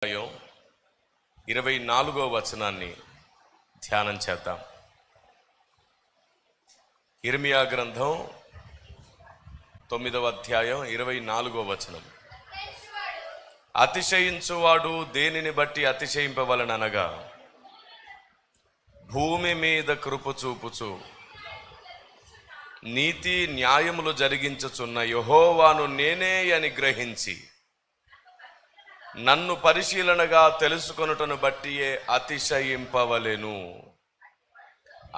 24వ వచనాన్ని ధ్యానం చేద్దాం. ఇర్మియా గ్రంథం 9వ అధ్యాయం 24వ వచనం. అతిశయించువాడు దేనిని బట్టి అతిశయింపవలననగా, భూమి మీద కృప చూపుచు నీతి న్యాయములు జరిగించుచున్న యెహోవాను నేనే అని గ్రహించి నన్ను పరిశీలనగా తెలుసుకొనుటను బట్టియే అతిశయింపవలెను.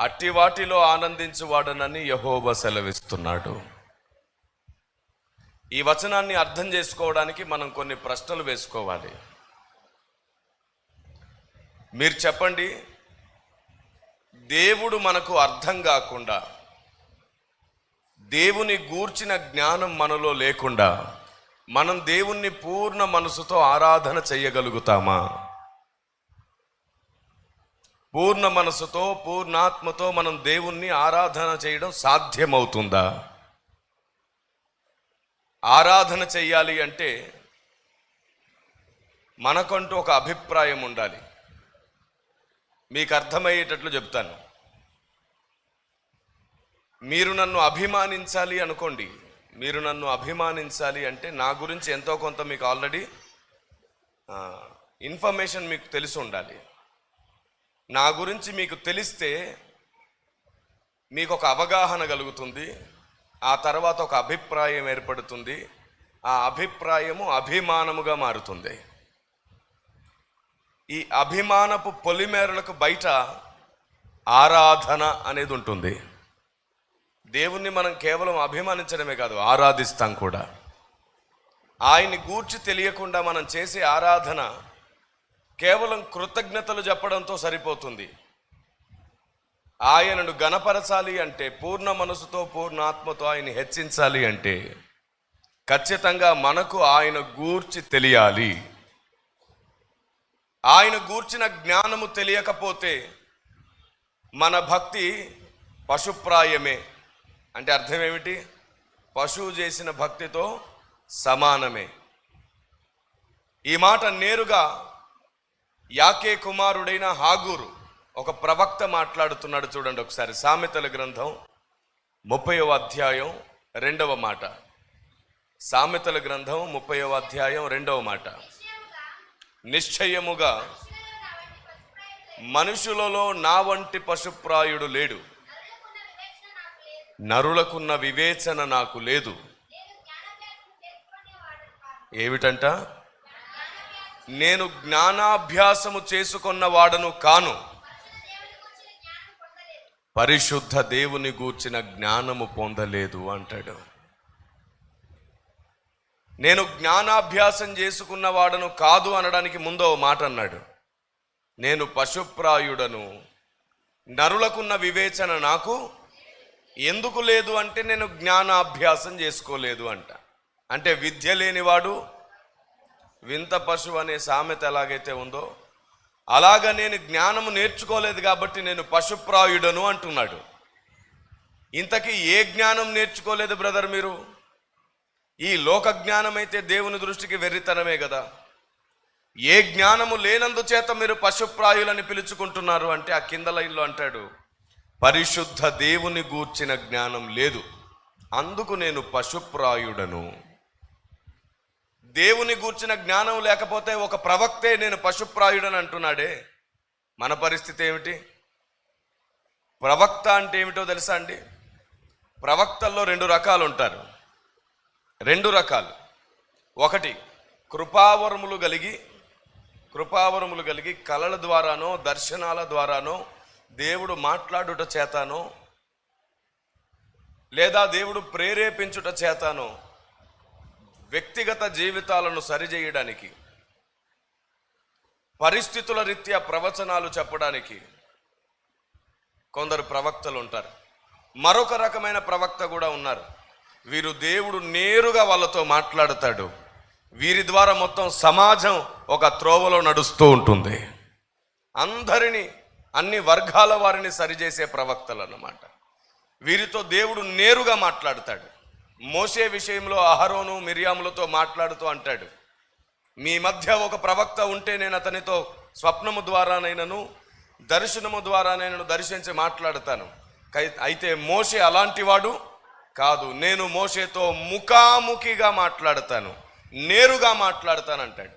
అట్టి వాటిలో ఆనందించువాడనని యెహోవా సెలవిస్తున్నాడు. ఈ వచనాన్ని అర్థం చేసుకోవడానికి మనం కొన్ని ప్రశ్నలు వేసుకోవాలి. మీరు చెప్పండి, దేవుడు మనకు అర్థం కాకుండా, దేవుని గూర్చిన జ్ఞానం మనలో లేకుండా మనం దేవుణ్ణి పూర్ణ మనసుతో ఆరాధన చేయగలుగుతామా? పూర్ణ మనసుతో, పూర్ణాత్మతో మనం దేవుణ్ణి ఆరాధన చేయడం సాధ్యమవుతుందా? ఆరాధన చెయ్యాలి అంటే మనకంటూ ఒక అభిప్రాయం ఉండాలి. మీకు అర్థమయ్యేటట్లు చెప్తాను. మీరు నన్ను అభిమానించాలి అనుకోండి. మీరు నన్ను అభిమానించాలి అంటే నా గురించి ఎంతో కొంత మీకు ఆల్రెడీ ఇన్ఫర్మేషన్ మీకు తెలిసి ఉండాలి. నా గురించి మీకు తెలిస్తే మీకు ఒక అవగాహన కలుగుతుంది. ఆ తర్వాత ఒక అభిప్రాయం ఏర్పడుతుంది. ఆ అభిప్రాయము అభిమానముగా మారుతుంది. ఈ అభిమానపు పొలిమేరలకు బయట ఆరాధన అనేది ఉంటుంది. దేవుణ్ణి మనం కేవలం అభిమానించడమే కాదు, ఆరాధిస్తాం కూడా. ఆయన్ని గూర్చి తెలియకుండా మనం చేసే ఆరాధన కేవలం కృతజ్ఞతలు చెప్పడంతో సరిపోతుంది. ఆయనను గణపరచాలి అంటే, పూర్ణ మనసుతో, పూర్ణాత్మతో ఆయన్ని హెచ్చించాలి అంటే ఖచ్చితంగా మనకు ఆయన గూర్చి తెలియాలి. ఆయన గూర్చిన జ్ఞానము తెలియకపోతే మన భక్తి పశుప్రాయమే. అంటే అర్థం ఏమిటి? పశువు చేసిన భక్తితో సమానమే. ఈ మాట నేరుగా యాకే కుమారుడైన హాగూరు, ఒక ప్రవక్త మాట్లాడుతున్నాడు. చూడండి ఒకసారి. సామెతల గ్రంథం 30వ అధ్యాయం 2వ మాట. సామెతల గ్రంథం 30వ అధ్యాయం 2వ మాట. నిశ్చయముగా మనుషులలో నా వంటి పశుప్రాయుడు లేడు, నరులకున్న వివేచన నాకు లేదు. ఏమిటంట? నేను జ్ఞానాభ్యాసము చేసుకున్న వాడను కాను, పరిశుద్ధ దేవుని గూర్చిన జ్ఞానము పొందలేదు అంటాడు. నేను జ్ఞానాభ్యాసం చేసుకున్న వాడను కాదు అనడానికి ముందో మాట అన్నాడు. నేను పశుప్రాయుడను, నరులకున్న వివేచన నాకు ఎందుకు లేదు అంటే నేను జ్ఞానాభ్యాసం చేసుకోలేదు అంట. అంటే విద్య లేనివాడు వింత పశువు అనే సామెత ఎలాగైతే ఉందో అలాగా నేను జ్ఞానము నేర్చుకోలేదు కాబట్టి నేను పశుప్రాయుడను అంటున్నాడు. ఇంతకీ ఏ జ్ఞానం నేర్చుకోలేదు బ్రదర్ మీరు? ఈ లోక జ్ఞానం అయితే దేవుని దృష్టికి వెర్రితనమే కదా. ఏ జ్ఞానము లేనందుచేత మీరు పశుప్రాయులని పిలుచుకుంటున్నారు అంటే ఆ కింద లైన్లో అంటాడు, పరిశుద్ధ దేవుని గూర్చిన జ్ఞానం లేదు, అందుకు నేను పశుప్రాయుడను. దేవుని గూర్చిన జ్ఞానం లేకపోతే ఒక ప్రవక్తే నేను పశుప్రాయుడని అంటున్నాడే, మన పరిస్థితి ఏమిటి? ప్రవక్త అంటే ఏమిటో తెలుసా అండి? ప్రవక్తల్లో 2 రకాలు ఉంటారు. 2 రకాలు. ఒకటి కృపావరములు కలిగి కళల ద్వారానో దర్శనాల ద్వారానో దేవుడు మాట్లాడుట చేతానో లేదా దేవుడు ప్రేరేపించుట చేతానో వ్యక్తిగత జీవితాలను సరిచేయడానికి, పరిస్థితుల రీత్యా ప్రవచనాలు చెప్పడానికి కొందరు ప్రవక్తలు ఉంటారు. మరొక రకమైన ప్రవక్త కూడా ఉన్నారు. వీరు దేవుడు నేరుగా వాళ్ళతో మాట్లాడతాడు. వీరి ద్వారా మొత్తం సమాజం ఒక త్రోవలో నడుస్తూ ఉంటుంది. అందరినీ, అన్ని వర్గాల వారిని సరిచేసే ప్రవక్తలు అన్నమాట. వీరితో దేవుడు నేరుగా మాట్లాడతాడు. మోషే విషయంలో అహరోను మిరియాములతో మాట్లాడుతూ అంటాడు, మీ మధ్య ఒక ప్రవక్త ఉంటే నేను అతనితో స్వప్నము ద్వారానైనను దర్శనము ద్వారానైనను దర్శించి మాట్లాడతాను. అయితే మోషే అలాంటి వాడు కాదు. నేను మోషేతో ముఖాముఖిగా మాట్లాడతాను, నేరుగా మాట్లాడతాను అంటాడు.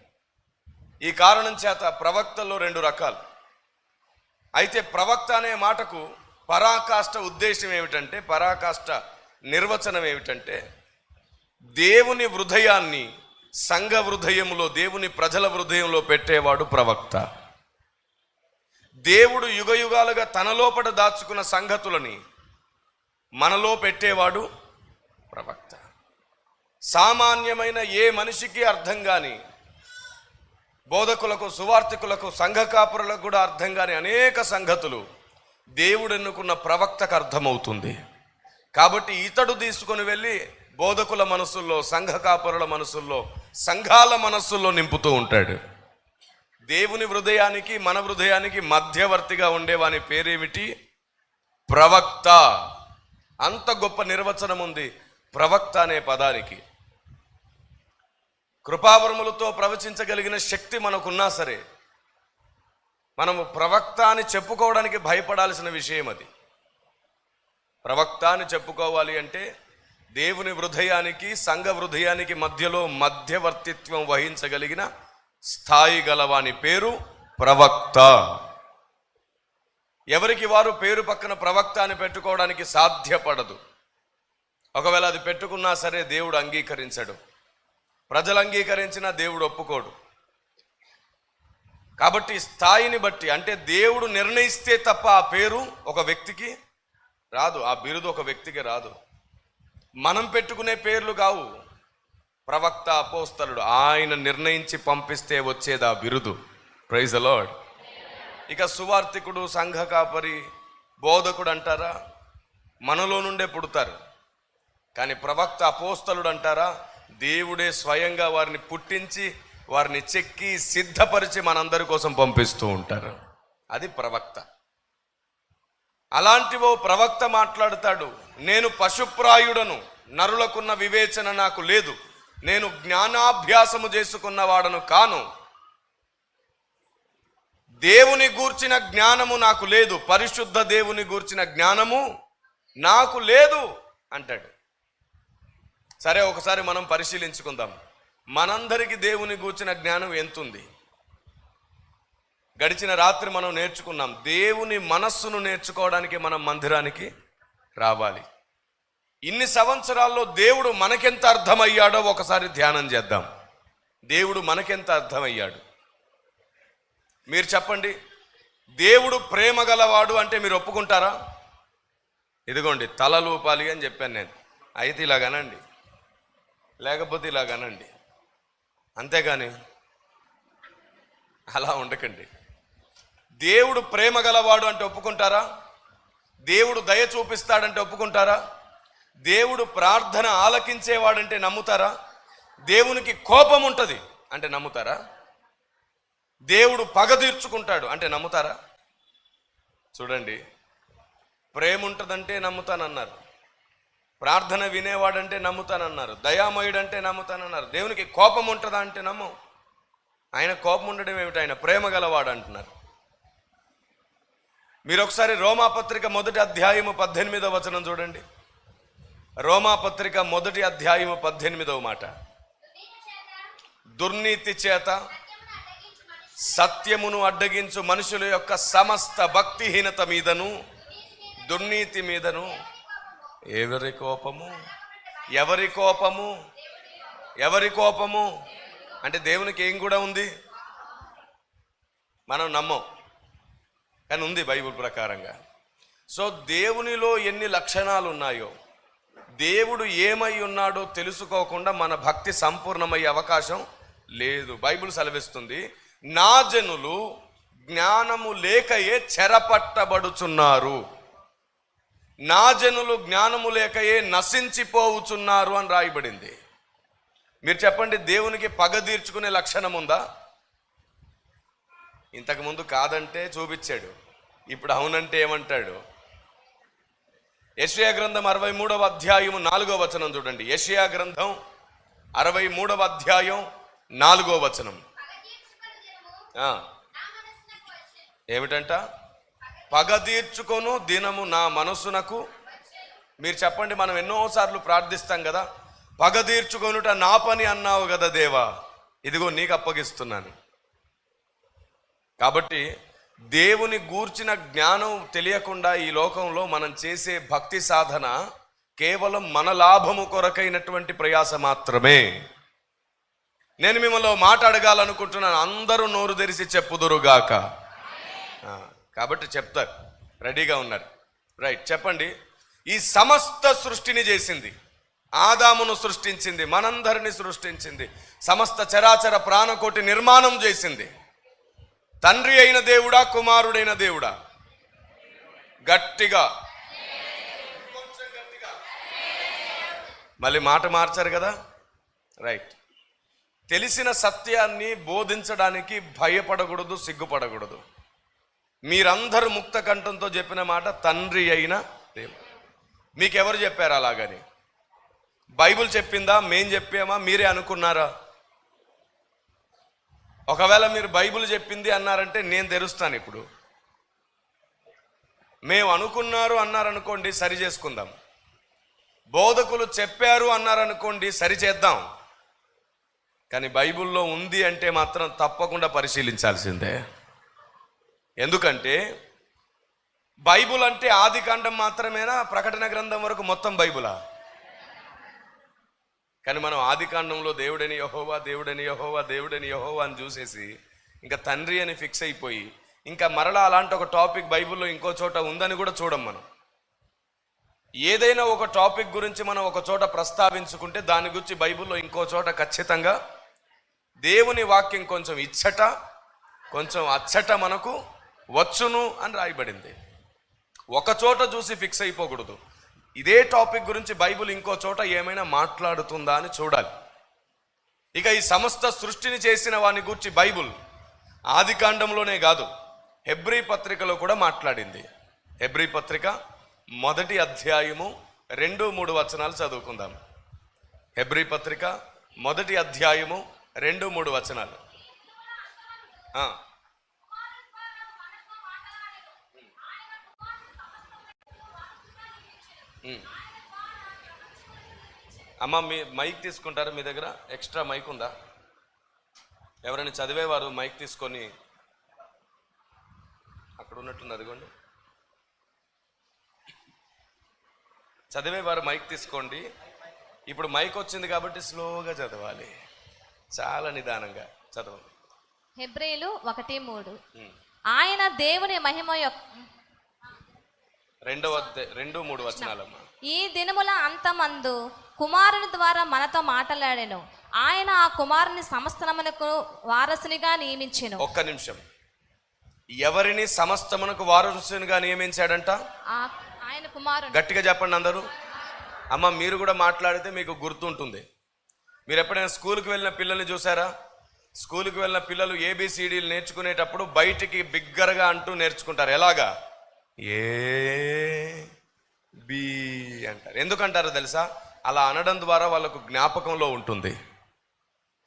ఈ కారణం చేత ప్రవక్తల్లో 2 రకాలు. అయితే ప్రవక్త అనే మాటకు పరాకాష్ఠ ఉద్దేశం ఏమిటంటే, పరాకాష్ఠ నిర్వచనం ఏమిటంటే, దేవుని హృదయాన్ని సంఘ హృదయంలో, దేవుని ప్రజల హృదయంలో పెట్టేవాడు ప్రవక్త. దేవుడు యుగయుగాలుగా తన లోపట దాచుకున్న సంగతులని మనలో పెట్టేవాడు ప్రవక్త. సామాన్యమైన ఏ మనిషికి అర్థం కాని, బోధకులకు, సువార్థికులకు, సంఘ కాపురులకు కూడా అర్థం కాని అనేక సంగతులు దేవుడు ఎన్నుకున్న ప్రవక్తకు అర్థమవుతుంది. కాబట్టి ఇతడు తీసుకొని వెళ్ళి బోధకుల మనసుల్లో, సంఘ కాపురుల మనసుల్లో, సంఘాల మనస్సుల్లో నింపుతూ ఉంటాడు. దేవుని హృదయానికి మన హృదయానికి మధ్యవర్తిగా ఉండేవాని పేరేమిటి? ప్రవక్త. అంత గొప్ప నిర్వచనం ఉంది ప్రవక్త అనే పదానికి. కృపావరములతో ప్రవచించగలిగిన శక్తి మనకున్నా సరే, మనము ప్రవక్త అని చెప్పుకోవడానికి భయపడాల్సిన విషయం అది. ప్రవక్త అని చెప్పుకోవాలి అంటే దేవుని హృదయానికి, సంఘ హృదయానికి మధ్యలో మధ్యవర్తిత్వం వహించగలిగిన స్థాయి గలవాని పేరు ప్రవక్త. ఎవరికి వారు పేరు పక్కన ప్రవక్త అని పెట్టుకోవడానికి సాధ్యపడదు. ఒకవేళ అది పెట్టుకున్నా సరే దేవుడు అంగీకరించడు, ప్రజలు అంగీకరించినా దేవుడు ఒప్పుకోడు. కాబట్టి స్థాయిని బట్టి, అంటే దేవుడు నిర్ణయిస్తే తప్ప ఆ పేరు ఒక వ్యక్తికి రాదు, ఆ బిరుదు ఒక వ్యక్తికి రాదు. మనం పెట్టుకునే పేర్లు కావు. ప్రవక్త, అపోస్తలుడు ఆయన నిర్ణయించి పంపిస్తే వచ్చేది ఆ బిరుదు. Praise the lord. ఇక సువార్థికుడు, సంఘ కాపరి, బోధకుడు అంటారా, మనలో నుండే పుడతారు. కానీ ప్రవక్త, అపోస్తలుడు అంటారా, దేవుడే స్వయంగా వారిని పుట్టించి, వారిని చెక్కి, సిద్ధపరిచి మనందరి కోసం పంపిస్తూ ఉంటారు. అది ప్రవక్త. అలాంటి ఓ ప్రవక్త మాట్లాడుతాడు, నేను పశుప్రాయుడను, నరులకున్న వివేచన నాకు లేదు, నేను జ్ఞానాభ్యాసము చేసుకున్న వాడను కాను, దేవుని గూర్చిన జ్ఞానము నాకు లేదు, పరిశుద్ధ దేవుని గూర్చిన జ్ఞానము నాకు లేదు అంటాడు. సరే, ఒకసారి మనం పరిశీలించుకుందాం. మనందరికీ దేవుని గూర్చిన జ్ఞానం ఎంతుంది? గడిచిన రాత్రి మనం నేర్చుకున్నాం, దేవుని మనస్సును నేర్చుకోవడానికి మనం మందిరానికి రావాలి. ఇన్ని సంవత్సరాల్లో దేవుడు మనకెంత అర్థమయ్యాడో ఒకసారి ధ్యానం చేద్దాం. దేవుడు మనకెంత అర్థమయ్యాడు మీరు చెప్పండి. దేవుడు ప్రేమ గలవాడు అంటే మీరు ఒప్పుకుంటారా? ఇదిగోండి తలలూపాలి అని చెప్పాను నేను. అయితే ఇలాగనండి, లేకపోతే ఇలాగనండి, అంతేగాని అలా ఉండకండి. దేవుడు ప్రేమ గలవాడు అంటే ఒప్పుకుంటారా? దేవుడు దయ చూపిస్తాడంటే ఒప్పుకుంటారా? దేవుడు ప్రార్థన ఆలకించేవాడంటే నమ్ముతారా? దేవునికి కోపం ఉంటుంది అంటే నమ్ముతారా? దేవుడు పగ తీర్చుకుంటాడు అంటే నమ్ముతారా? చూడండి, ప్రేమ ఉంటుందంటే నమ్ముతానన్నారు, ప్రార్థన వినేవాడంటే నమ్ముతానన్నారు, దయామయుడంటే నమ్ముతానన్నారు. దేవునికి కోపం ఉంటుందా అంటే నమ్ము. ఆయన కోపం ఉండడం ఏమిటి? ఆయన ప్రేమ గలవాడు అంటున్నారు. మీరు ఒకసారి రోమాపత్రిక 1వ అధ్యాయము 18వ వచనం చూడండి. రోమాపత్రిక 1వ అధ్యాయము 18వ మాట. దుర్నీతి చేత సత్యమును అడ్డగించు మనుషుల యొక్క సమస్త భక్తిహీనత మీదను, దుర్నీతి మీదను ఎవరి కోపము? ఎవరి కోపము? ఎవరి కోపము అంటే దేవునికి ఏం కూడా ఉంది, మనం నమ్మం కానీ ఉంది బైబిల్ ప్రకారంగా. సో దేవునిలో ఎన్ని లక్షణాలు ఉన్నాయో, దేవుడు ఏమై ఉన్నాడో తెలుసుకోకుండా మన భక్తి సంపూర్ణమయ్యే అవకాశం లేదు. బైబిల్ సెలవిస్తుంది, నా జనులు జ్ఞానము లేకయే చెరపట్టబడుచున్నారు, నా జనులు జ్ఞానము లేకయే నశించిపోవుచున్నారు అని రాయబడింది. మీరు చెప్పండి, దేవునికి పగ తీర్చుకునే లక్షణం ఉందా? ఇంతకుముందు కాదంటే చూపించాడు, ఇప్పుడు అవునంటే ఏమంటాడు? యెషయా గ్రంథం 63వ అధ్యాయం 4వ వచనం చూడండి. యెషయా గ్రంథం 63వ అధ్యాయం 4వ వచనం. ఏమిటంట? పగ తీర్చుకొను దినము నా మనసునకు. మీరు చెప్పండి, మనం ఎన్నోసార్లు ప్రార్థిస్తాం కదా, పగ తీర్చుకొనుట నా పని అన్నావు కదా దేవా, ఇదిగో నీకు అప్పగిస్తున్నాను. కాబట్టి దేవుని గూర్చిన జ్ఞానం తెలియకుండా ఈ లోకంలో మనం చేసే భక్తి సాధన కేవలం మన లాభము కొరకైనటువంటి ప్రయాస మాత్రమే. నేను మిమ్మల్ని మాట అడగాలనుకుంటున్నాను, అందరూ నోరు తెరిచి చెప్పుదురుగాక. కాబట్టి చెప్తారు, రెడీగా ఉన్నారు. రైట్, చెప్పండి. ఈ సమస్త సృష్టిని చేసింది, ఆదామును సృష్టించింది, మనందరిని సృష్టించింది, సమస్త చరాచర ప్రాణకోటి నిర్మాణం చేసింది తండ్రి అయిన దేవుడా, కుమారుడైన దేవుడా? గట్టిగా, కొంచెం గట్టిగా. మళ్ళీ మాట మార్చారు కదా. రైట్, తెలిసిన సత్యాన్ని బోధించడానికి భయపడకూడదు, సిగ్గుపడకూడదు. మీరందరూ ముక్త కంఠంతో చెప్పిన మాట తండ్రి అయిన దేవుడు. మీకెవరు చెప్పారు అలాగని? బైబిల్ చెప్పిందా? మేం చెప్పామా? మీరే అనుకున్నారా? ఒకవేళ మీరు బైబిల్ చెప్పింది అన్నారంటే నేను తెరుస్తాను. ఇప్పుడు మేము అనుకున్నారు అన్నారనుకోండి, సరి చేసుకుందాం. బోధకులు చెప్పారు అన్నారనుకోండి, సరి చేద్దాం. కానీ బైబిల్లో ఉంది అంటే మాత్రం తప్పకుండా పరిశీలించాల్సిందే. ఎందుకంటే బైబిల్ అంటే ఆది కాండం మాత్రమేనా? ప్రకటన గ్రంథం వరకు మొత్తం బైబిలా? కానీ మనం ఆది కాండంలో దేవుడని యెహోవా, దేవుడని యెహోవా, దేవుడని యెహోవా అని చూసేసి ఇంకా తండ్రి అని ఫిక్స్ అయిపోయి ఇంకా మరలా అలాంటి ఒక టాపిక్ బైబిల్లో ఇంకో చోట ఉందని కూడా చూడం. మనం ఏదైనా ఒక టాపిక్ గురించి మనం ఒక చోట ప్రస్తావించుకుంటే దాని గురించి బైబిల్లో ఇంకో చోట ఖచ్చితంగా దేవుని వాక్యం కొంచెం ఇచ్చట కొంచెం అచ్చట మనకు వచ్చును అని రాయబడింది. ఒక చోట చూసి ఫిక్స్ అయిపోకూడదు. ఇదే టాపిక్ గురించి బైబిల్ ఇంకో చోట ఏమైనా మాట్లాడుతుందా అని చూడాలి. ఇక ఈ సమస్త సృష్టిని చేసిన వాని గురించి బైబిల్ ఆది కాండంలోనే కాదు, హెబ్రీ పత్రికలో కూడా మాట్లాడింది. హెబ్రీ పత్రిక 1వ అధ్యాయము 2-3 వచనాలు చదువుకుందాం. హెబ్రీ పత్రిక 1వ అధ్యాయము 2-3 వచనాలు. అమ్మ, మీ మైక్ తీసుకుంటారా? మీ దగ్గర ఎక్స్ట్రా మైక్ ఉందా? ఎవరైనా చదివేవారు మైక్ తీసుకొని, అక్కడ ఉన్నట్టుంది, అదిగోండి. చదివేవారు మైక్ తీసుకోండి. ఇప్పుడు మైక్ వచ్చింది కాబట్టి స్లోగా చదవాలి, చాలా నిదానంగా చదవండి. హెబ్రీయులు 1:3. ఆయన దేవుని మహిమ యొక్క 2-3 వచనాలమ్మా. ఈ దినముల అంతమందు కుమారుని ద్వారా మనతో మాట్లాడెను. ఆయన ఆ కుమారుని సమస్తమునకు వారసునిగా నియమించెను. ఒక్క నిమిషం. ఎవరిని సమస్తమునకు వారసునిగా నియమించాడంట? ఆయన కుమారుడు. గట్టిగా చెప్పండి అందరూ. అమ్మ, మీరు కూడా మాట్లాడితే మీకు గుర్తుంటుంది. మీరు ఎప్పుడైనా స్కూల్కి వెళ్ళిన పిల్లల్ని చూసారా? స్కూల్కి వెళ్ళిన పిల్లలు ABCDలు నేర్చుకునేటప్పుడు బయటికి బిగ్గరగా అంటూ నేర్చుకుంటారు. ఎలాగా? ఏ బి అంటారు. ఎందుకంటారో తెలుసా? అలా అనడం ద్వారా వాళ్ళకు జ్ఞాపకంలో ఉంటుంది.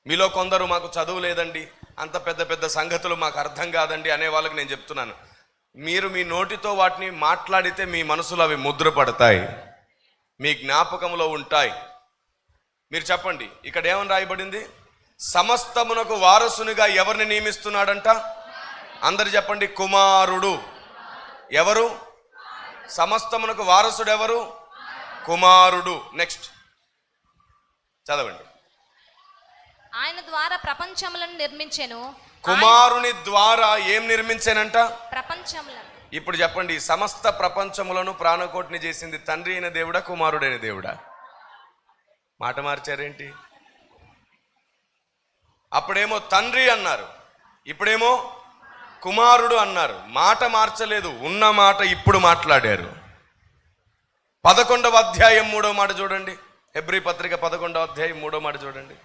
మీలో కొందరు మాకు చదువు లేదండి, అంత పెద్ద పెద్ద సంగతులు మాకు అర్థం కాదండి అనే వాళ్ళకి నేను చెప్తున్నాను, మీరు మీ నోటితో వాటిని మాట్లాడితే మీ మనసులో అవి ముద్రపడతాయి, మీ జ్ఞాపకంలో ఉంటాయి. మీరు చెప్పండి, ఇక్కడ ఏమని రాయబడింది? సమస్తమునకు వారసునిగా ఎవరిని నియమిస్తున్నాడంట? అందరు చెప్పండి, కుమారుడు. ఎవరు? సమస్తమునకు వారసుడు ఎవరు? కుమారుడు. నెక్స్ట్ చదవండి. ఆయన ద్వారా ప్రపంచములను నిర్మించెను. కుమారుని ద్వారా ఏం నిర్మించానంట? ప్రపంచములను. ఇప్పుడు చెప్పండి, సమస్త ప్రపంచములను ప్రాణకోటిని చేసింది తండ్రి అయిన దేవుడా, కుమారుడైన దేవుడా? మాట మార్చారేంటి? అప్పుడేమో తండ్రి అన్నారు, ఇప్పుడేమో కుమారుడు అన్నారు. మాట మార్చలేదు, ఉన్న మాట ఇప్పుడు మాట్లాడారు. 11వ అధ్యాయం 3వ మాట చూడండి. హెబ్రీ పత్రిక 11వ అధ్యాయం 3వ మాట చూడండి.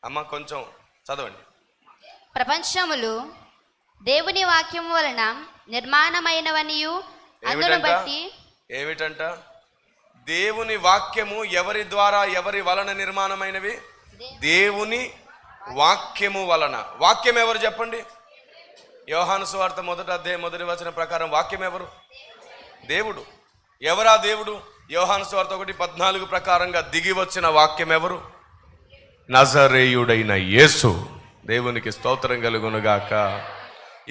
అమ్మ కొంచెం చదవండి. ప్రపంచములు దేవుని వాక్యం వలన నిర్మాణమైనవనియు అందును బట్టి. ఏమిటంట? దేవుని వాక్యము ఎవరి ద్వారా ఎవరి వలన నిర్మాణమైనవి? దేవుని వాక్యము వలన. వాక్యం ఎవరు చెప్పండి? యోహాను సువార్త 1వ అధ్యాయం 1వ వచనం ప్రకారం వాక్యం ఎవరు? దేవుడు. ఎవరా దేవుడు? యోహాను సువార్త 1:14 ప్రకారంగా దిగి వచ్చిన వాక్యం ఎవరు? నజరేయుడైన యేసు. దేవునికి స్తోత్రం కలుగునుగాక.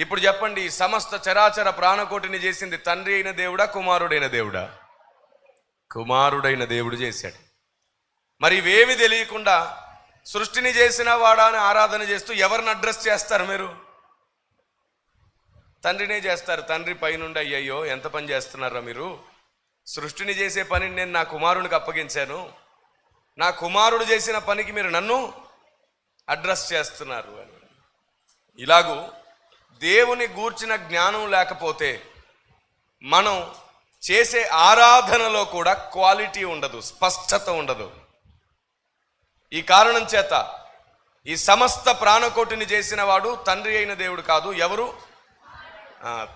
ఇప్పుడు చెప్పండి, ఈ సమస్త చరాచర ప్రాణకోటిని చేసింది తండ్రి అయిన దేవుడా, కుమారుడైన దేవుడా? కుమారుడైన దేవుడు చేశాడు. మరి ఇవేమి తెలియకుండా సృష్టిని చేసిన వాడా అని ఆరాధన చేస్తూ ఎవరిని అడ్రస్ చేస్తారు మీరు? తండ్రినే చేస్తారు. తండ్రి పైనుండి అయ్యయ్యో ఎంత పని చేస్తున్నారా మీరు, సృష్టిని చేసే పనిని నేను నా కుమారునికి అప్పగించాను, నా కుమారుడు చేసిన పనికి మీరు నన్ను అడ్రస్ చేస్తున్నారు అని. ఇలాగూ దేవుని గూర్చిన జ్ఞానం లేకపోతే మనం చేసే ఆరాధనలో కూడా క్వాలిటీ ఉండదు, స్పష్టత ఉండదు. ఈ కారణం చేత ఈ సమస్త ప్రాణకోటిని చేసిన వాడు తండ్రి అయిన దేవుడు కాదు. ఎవరు?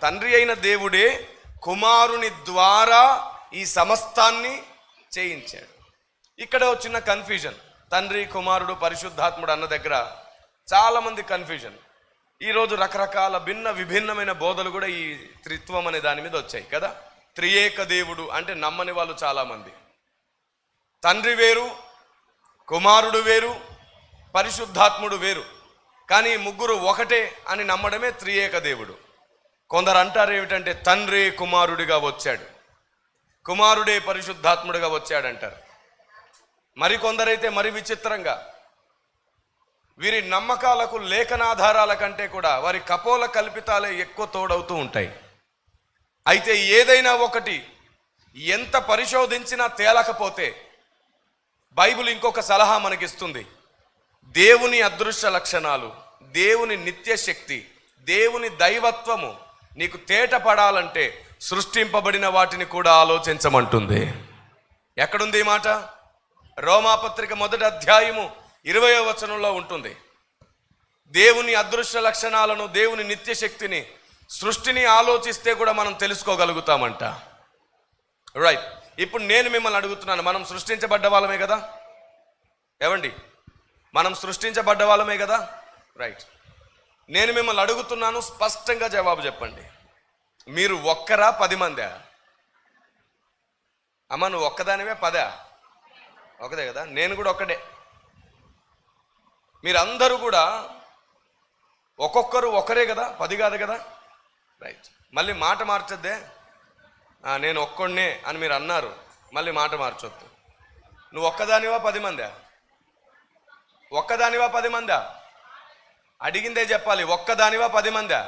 తండ్రి అయిన దేవుడే కుమారుని ద్వారా ఈ సమస్తాన్ని చేయించాడు. ఇక్కడ చిన్న కన్ఫ్యూజన్. తండ్రి, కుమారుడు, పరిశుద్ధాత్ముడు అన్న దగ్గర చాలామంది కన్ఫ్యూజన్. ఈరోజు రకరకాల విభిన్నమైన బోధలు కూడా ఈ త్రిత్వం అనే దాని మీద వచ్చాయి కదా. త్రియేక దేవుడు అంటే నమ్మని వాళ్ళు చాలామంది. తండ్రి వేరు, కుమారుడు వేరు, పరిశుద్ధాత్ముడు వేరు, కానీ ముగ్గురు ఒకటే అని నమ్మడమే త్రియేక దేవుడు. కొందరు అంటారు ఏమిటంటే తండ్రి కుమారుడిగా వచ్చాడు, కుమారుడే పరిశుద్ధాత్ముడిగా వచ్చాడంటారు. మరికొందరైతే మరి విచిత్రంగా వీరి నమ్మకాలకు లేఖనాధారాల కంటే కూడా వారి కపోల కల్పితాలే ఎక్కువ తోడవుతూ ఉంటాయి. అయితే ఏదైనా ఒకటి ఎంత పరిశోధించినా తేలకపోతే బైబిల్ ఇంకొక సలహా మనకిస్తుంది. దేవుని అదృశ్య లక్షణాలు, దేవుని నిత్యశక్తి, దేవుని దైవత్వము నీకు తేటపడాలంటే సృష్టింపబడిన వాటిని కూడా ఆలోచించమంటుంది. ఎక్కడుంది ఈ మాట? రోమాపత్రిక 1వ అధ్యాయము 20వ వచనంలో ఉంటుంది. దేవుని అదృశ్య లక్షణాలను, దేవుని నిత్యశక్తిని, సృష్టిని ఆలోచిస్తే కూడా మనం తెలుసుకోగలుగుతామంట. రైట్. ఇప్పుడు నేను మిమ్మల్ని అడుగుతున్నాను, మనం సృష్టించబడ్డ వాళ్ళమే కదా? ఏవండి, మనం సృష్టించబడ్డ వాళ్ళమే కదా? రైట్. నేను మిమ్మల్ని అడుగుతున్నాను, స్పష్టంగా జవాబు చెప్పండి. మీరు ఒక్కరా 10 మందా? అమ్మ నువ్వు ఒక్కదానివే 10? ఒకదే కదా. నేను కూడా ఒక్కడే. మీరందరూ కూడా ఒక్కొక్కరు ఒకరే కదా, 10 కాదు కదా? రైట్. మళ్ళీ మాట మార్చొద్దే. నేను ఒక్కడినే అని మీరు అన్నారు, మళ్ళీ మాట మార్చొద్దు. నువ్వు ఒక్కదానివా 10 మందా? ఒక్కదానివా 10 మందా? అడిగిందే చెప్పాలి. ఒక్కదానివా 10 మందా?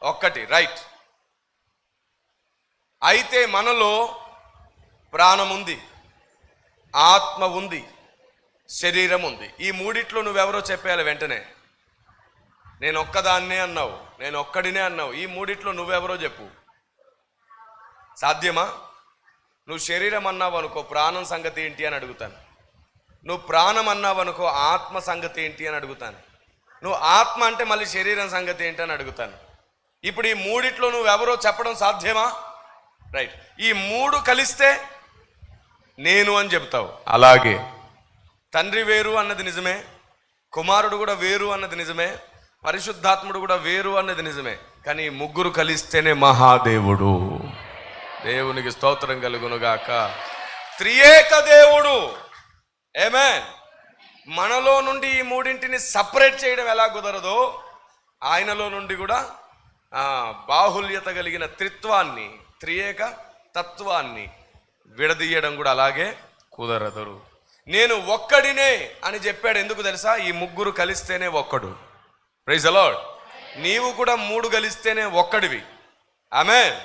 ఒక్కటి. రైట్. అయితే మనలో ప్రాణం ఉంది, ఆత్మ ఉంది, శరీరం ఉంది. ఈ మూడిట్లో నువ్వెవరో చెప్పేయాలి వెంటనే. నేను ఒక్కదాన్నే అన్నావు, నేను ఒక్కడినే అన్నావు. ఈ మూడిట్లో నువ్వెవరో చెప్పు. సాధ్యమా? నువ్వు శరీరం అన్నావు అనుకో, ప్రాణం సంగతి ఏంటి అని అడుగుతాను. నువ్వు ప్రాణం అన్నావు అనుకో, ఆత్మ సంగతి ఏంటి అని అడుగుతాను. నువ్వు ఆత్మ అంటే మళ్ళీ శరీరం సంగతి ఏంటి అని అడుగుతాను. ఇప్పుడు ఈ మూడిట్లో నువ్వెవరో చెప్పడం సాధ్యమా? రైట్. ఈ మూడు కలిస్తే నేను అని చెప్తావు. అలాగే తండ్రి వేరు అన్నది నిజమే, కుమారుడు కూడా వేరు అన్నది నిజమే, పరిశుద్ధాత్ముడు కూడా వేరు అన్నది నిజమే. కానీ ముగ్గురు కలిస్తేనే మహాదేవుడు. దేవునికి స్తోత్రం కలుగునుగాక. త్రియేక దేవుడు. ఆమేన్. మనలో నుండి ఈ మూడింటిని సపరేట్ చేయడం ఎలా కుదరదో, ఆయనలో నుండి కూడా బాహుల్యత కలిగిన త్రిత్వాన్ని, త్రియేక తత్వాన్ని విడదీయడం కూడా అలాగే కుదరదు. నేను ఒక్కడినే అని చెప్పాడు. ఎందుకు తెలుసా? ఈ ముగ్గురు కలిస్తేనే ఒక్కడు. Praise the lord. నీవు కూడా 3 కలిస్తేనే ఒక్కడివి. ఆమేన్.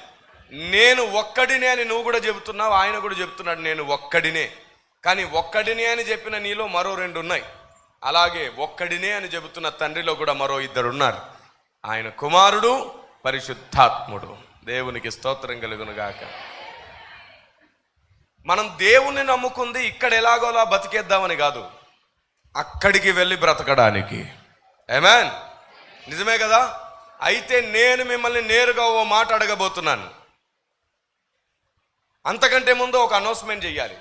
నేను ఒక్కడినే అని నువ్వు కూడా చెబుతున్నావు, ఆయన కూడా చెబుతున్నాడు నేను ఒక్కడినే. కానీ ఒక్కడినే అని చెప్పిన నీలో మరో 2 ఉన్నాయి. అలాగే ఒక్కడినే అని చెబుతున్న తండ్రిలో కూడా మరో 2 ఉన్నారు. ఆయన కుమారుడు, పరిశుద్ధాత్ముడు. దేవునికి స్తోత్రం కలుగునుగాక. మనం దేవుణ్ణి నమ్ముకుంది ఇక్కడ ఎలాగోలా బతికేద్దామని కాదు, అక్కడికి వెళ్ళి బ్రతకడానికి. ఆమేన్. నిజమే కదా? అయితే నేను మిమ్మల్ని నేరుగా ఓ మాట అడగబోతున్నాను. అంతకంటే ముందు ఒక అనౌన్స్మెంట్ చెయ్యాలి.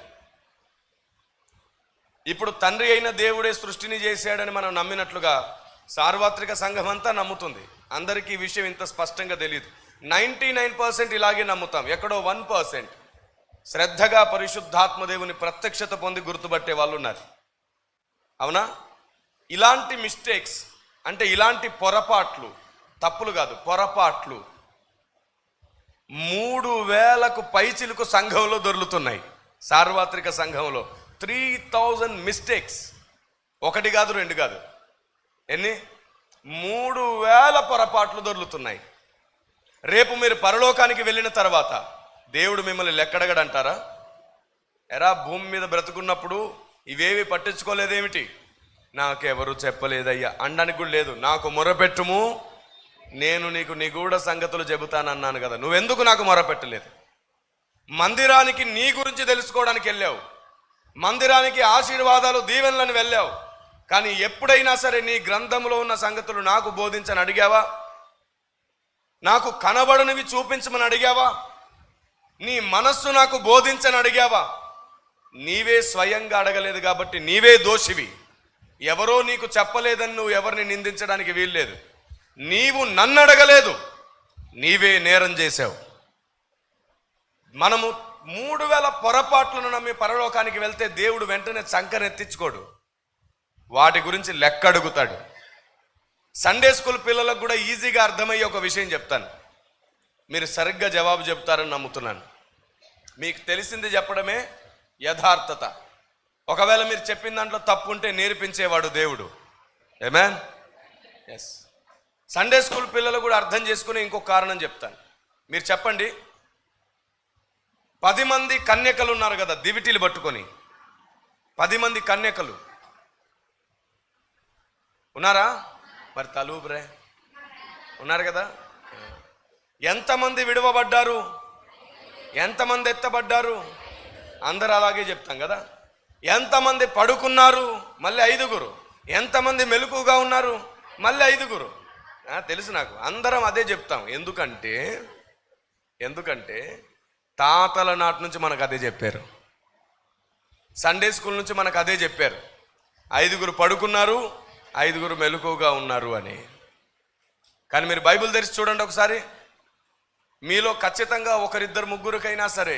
ఇప్పుడు తండ్రి అయిన దేవుడే సృష్టిని చేశాడని మనం నమ్మినట్లుగా సార్వత్రిక సంఘం అంతా నమ్ముతుంది. అందరికీ ఈ విషయం ఇంత స్పష్టంగా తెలియదు. 99% ఇలాగే నమ్ముతాం. ఎక్కడో 1% శ్రద్ధగా పరిశుద్ధాత్మదేవుని ప్రత్యక్షత పొంది గుర్తుపట్టే వాళ్ళు ఉన్నారు. అవునా? ఇలాంటి మిస్టేక్స్ అంటే ఇలాంటి పొరపాట్లు, తప్పులు కాదు పొరపాట్లు 3000కు పైచిలుకు సంఘంలో దొర్లుతున్నాయి. సార్వత్రిక సంఘంలో 3000 మిస్టేక్స్, ఒకటి కాదు రెండు కాదు, ఎన్ని 3000 పొరపాట్లు దొర్లుతున్నాయి. రేపు మీరు పరలోకానికి వెళ్ళిన తర్వాత దేవుడు మిమ్మల్ని లెక్కడగడంటారా? ఎరా భూమి మీద బ్రతుకున్నప్పుడు ఇవేవి పట్టించుకోలేదేమిటి, నాకెవరు చెప్పలేదయ్యా అనడానికి కూడా లేదు. నాకు మొరపెట్టుము, నేను నీకు నిగూఢ సంగతులు చెబుతానన్నాను కదా, నువ్వెందుకు నాకు మొరపెట్టలేదు? మందిరానికి నీ గురించి తెలుసుకోవడానికి వెళ్ళావు, మందిరానికి ఆశీర్వాదాలు దీవెనలను వెళ్ళావు, కానీ ఎప్పుడైనా సరే నీ గ్రంథంలో ఉన్న సంగతులు నాకు బోధించని అడిగావా? నాకు కనబడనివి చూపించమని అడిగావా? నీ మనస్సు నాకు బోధించని అడిగావా? నీవే స్వయంగా అడగలేదు కాబట్టి నీవే దోషివి. ఎవరో నీకు చెప్పలేదని నువ్వు ఎవరిని నిందించడానికి వీల్లేదు. నీవు నన్ను అడగలేదు, నీవే నేరం చేశావు. మనము 3000 పొరపాట్లను నమ్మి పరలోకానికి వెళ్తే దేవుడు వెంటనే చంకనెత్తించుకోడు, వాటి గురించి లెక్క అడుగుతాడు. సండే స్కూల్ పిల్లలకు కూడా ఈజీగా అర్థమయ్యే ఒక విషయం చెప్తాను, మీరు సరిగ్గా జవాబు చెప్తారని నమ్ముతున్నాను. మీకు తెలిసింది చెప్పడమే యథార్థత. ఒకవేళ మీరు చెప్పిన దాంట్లో తప్పు ఉంటే నేర్పించేవాడు దేవుడు. ఆమేన్. ఎస్. సండే స్కూల్ పిల్లలు కూడా అర్థం చేసుకునే ఇంకొక కారణం చెప్తాను. మీరు చెప్పండి, 10 మంది కన్యకలు ఉన్నారు కదా దివిటీలు పట్టుకొని, 10 మంది కన్యకలు ఉన్నారా? మరి తలూపురే ఉన్నారు కదా. ఎంతమంది విడవబడ్డారు, ఎంతమంది ఎత్తబడ్డారు? అందరు అలాగే చెప్తాం కదా. ఎంతమంది పడుకున్నారు? మళ్ళీ 5గురు. ఎంతమంది మెలకుగా ఉన్నారు? మళ్ళీ 5గురు. తెలుసు నాకు, అందరం అదే చెప్తాం. ఎందుకంటే తాతల నాటి నుంచి మనకు అదే చెప్పారు, సండే స్కూల్ నుంచి మనకు అదే చెప్పారు. 5గురు పడుకున్నారు, 5గురు మెలకుగా ఉన్నారు అని. కానీ మీరు బైబిల్ తెరిచి చూడండి ఒకసారి. మీలో ఖచ్చితంగా ఒకరిద్దరు ముగ్గురికైనా సరే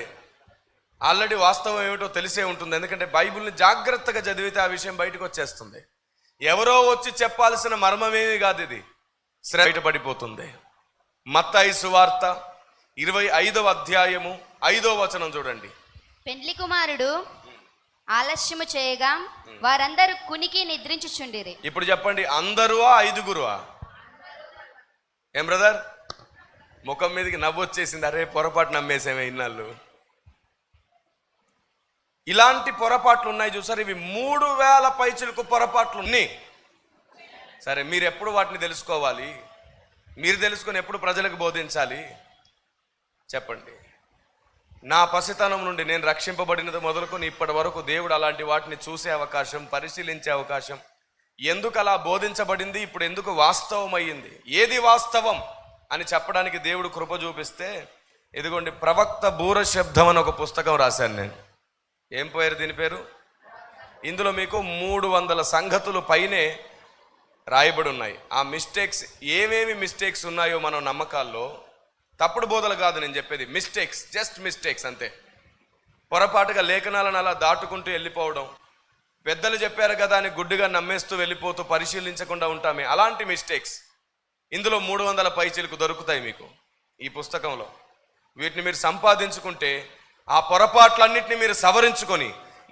ఆల్రెడీ వాస్తవం ఏమిటో తెలిసే ఉంటుంది. ఎందుకంటే బైబిల్ని జాగ్రత్తగా చదివితే ఆ విషయం బయటకు వచ్చేస్తుంది. ఎవరో వచ్చి చెప్పాల్సిన మర్మమేమి కాదు, ఇది బయటపడిపోతుంది. మత్తయి సువార్త 25వ అధ్యాయము 5వ వచనం చూడండి. పెండ్లి కుమారుడు ఆలస్యము చేయగా వారందరూ కునికి నిద్రించుచుండిరి. ఇప్పుడు చెప్పండి, అందరువా 5గురువా? ఏం బ్రదర్, ముఖం మీదకి నవ్వు వచ్చేసింది. అరే పొరపాటు నమ్మేసేమే ఇన్నాళ్ళు. ఇలాంటి పొరపాట్లు ఉన్నాయి చూసారు, ఇవి 3000 పైచులకు పొరపాట్లు ఉన్నాయి. సరే, మీరు ఎప్పుడు వాటిని తెలుసుకోవాలి? మీరు తెలుసుకొని ఎప్పుడు ప్రజలకు బోధించాలి? చెప్పండి. నా పసితనం నుండి నేను రక్షింపబడినది మొదలుకొని ఇప్పటి వరకు దేవుడు అలాంటి వాటిని చూసే అవకాశం, పరిశీలించే అవకాశం, ఎందుకు అలా బోధించబడింది, ఇప్పుడు ఎందుకు వాస్తవం అయ్యింది, ఏది వాస్తవం అని చెప్పడానికి దేవుడు కృప చూపిస్తే, ఇదిగోండి ప్రవక్త బూర శబ్దం అని ఒక పుస్తకం రాశాను నేను. ఏం పేరు దీని పేరు? ఇందులో మీకు 300 సంగతులు పైనే రాయబడి ఉన్నాయి. ఆ మిస్టేక్స్, ఏమేమి మిస్టేక్స్ ఉన్నాయో మన నమ్మకాల్లో, తప్పుడు బోధలు కాదు నేను చెప్పేది, మిస్టేక్స్, జస్ట్ మిస్టేక్స్ అంతే. పొరపాటుగా లేఖనాలను అలా దాటుకుంటూ వెళ్ళిపోవడం, పెద్దలు చెప్పారు కదా అని గుడ్డిగా నమ్మేస్తూ వెళ్ళిపోతూ పరిశీలించకుండా ఉంటామే, అలాంటి మిస్టేక్స్ ఇందులో 300 పైచీలకు దొరుకుతాయి మీకు ఈ పుస్తకంలో. వీటిని మీరు సంపాదించుకుంటే ఆ పొరపాట్లన్నింటినీ మీరు సవరించుకొని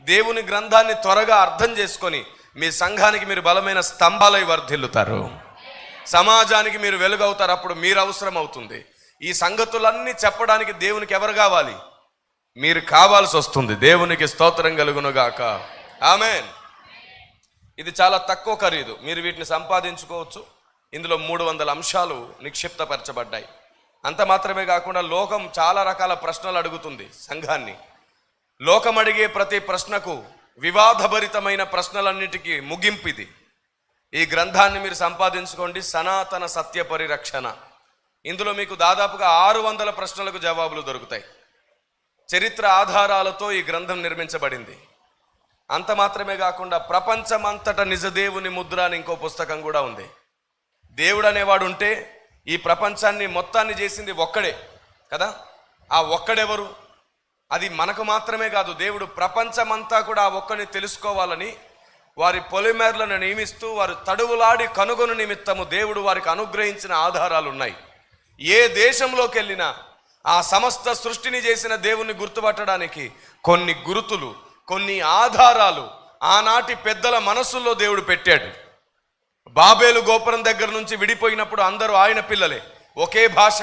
దేవుని గ్రంథాన్ని త్వరగా అర్థం చేసుకొని మీ సంఘానికి మీరు బలమైన స్తంభాలై వర్ధిల్లుతారు, సమాజానికి మీరు వెలుగవుతారు. అప్పుడు మీరు అవసరం అవుతుంది. ఈ సంగతులన్నీ చెప్పడానికి దేవునికి ఎవరు కావాలి? మీరు కావాల్సి వస్తుంది. దేవునికి స్తోత్రం కలుగునుగాక. ఆమేన్. ఇది చాలా తక్కువ ఖరీదు, మీరు వీటిని సంపాదించుకోవచ్చు. ఇందులో 300 అంశాలు నిక్షిప్తపరచబడ్డాయి. అంత మాత్రమే కాకుండా లోకం చాలా రకాల ప్రశ్నలు అడుగుతుంది సంఘాన్ని. లోకం అడిగే ప్రతి ప్రశ్నకు వివాదభరితమైన ప్రశ్నలన్నిటికీ ముగింపు ఇది. ఈ గ్రంథాన్ని మీరు సంపాదించుకోండి, సనాతన సత్య పరిరక్షణ. ఇందులో మీకు దాదాపుగా 600 ప్రశ్నలకు జవాబులు దొరుకుతాయి. చరిత్ర ఆధారాలతో ఈ గ్రంథం నిర్మించబడింది. అంత మాత్రమే కాకుండా ప్రపంచమంతట నిజదేవుని ముద్ర అని ఇంకో పుస్తకం కూడా ఉంది. దేవుడు అనేవాడు ఉంటే ఈ ప్రపంచాన్ని మొత్తాన్ని చేసింది ఒక్కడే కదా. ఆ ఒక్కడెవరు? అది మనకు మాత్రమే కాదు, దేవుడు ప్రపంచమంతా కూడా ఆ ఒక్కని తెలుసుకోవాలని వారి పొలిమేర్లను నియమిస్తూ వారు తడువులాడి కనుగొను నిమిత్తము దేవుడు వారికి అనుగ్రహించిన ఆధారాలు ఉన్నాయి. ఏ దేశంలోకి వెళ్ళినా ఆ సమస్త సృష్టిని చేసిన దేవుణ్ణి గుర్తుపట్టడానికి కొన్ని గుర్తులు, కొన్ని ఆధారాలు ఆనాటి పెద్దల మనస్సుల్లో దేవుడు పెట్టాడు. బాబేలు గోపురం దగ్గర నుంచి విడిపోయినప్పుడు అందరూ ఆయన పిల్లలే, ఒకే భాష,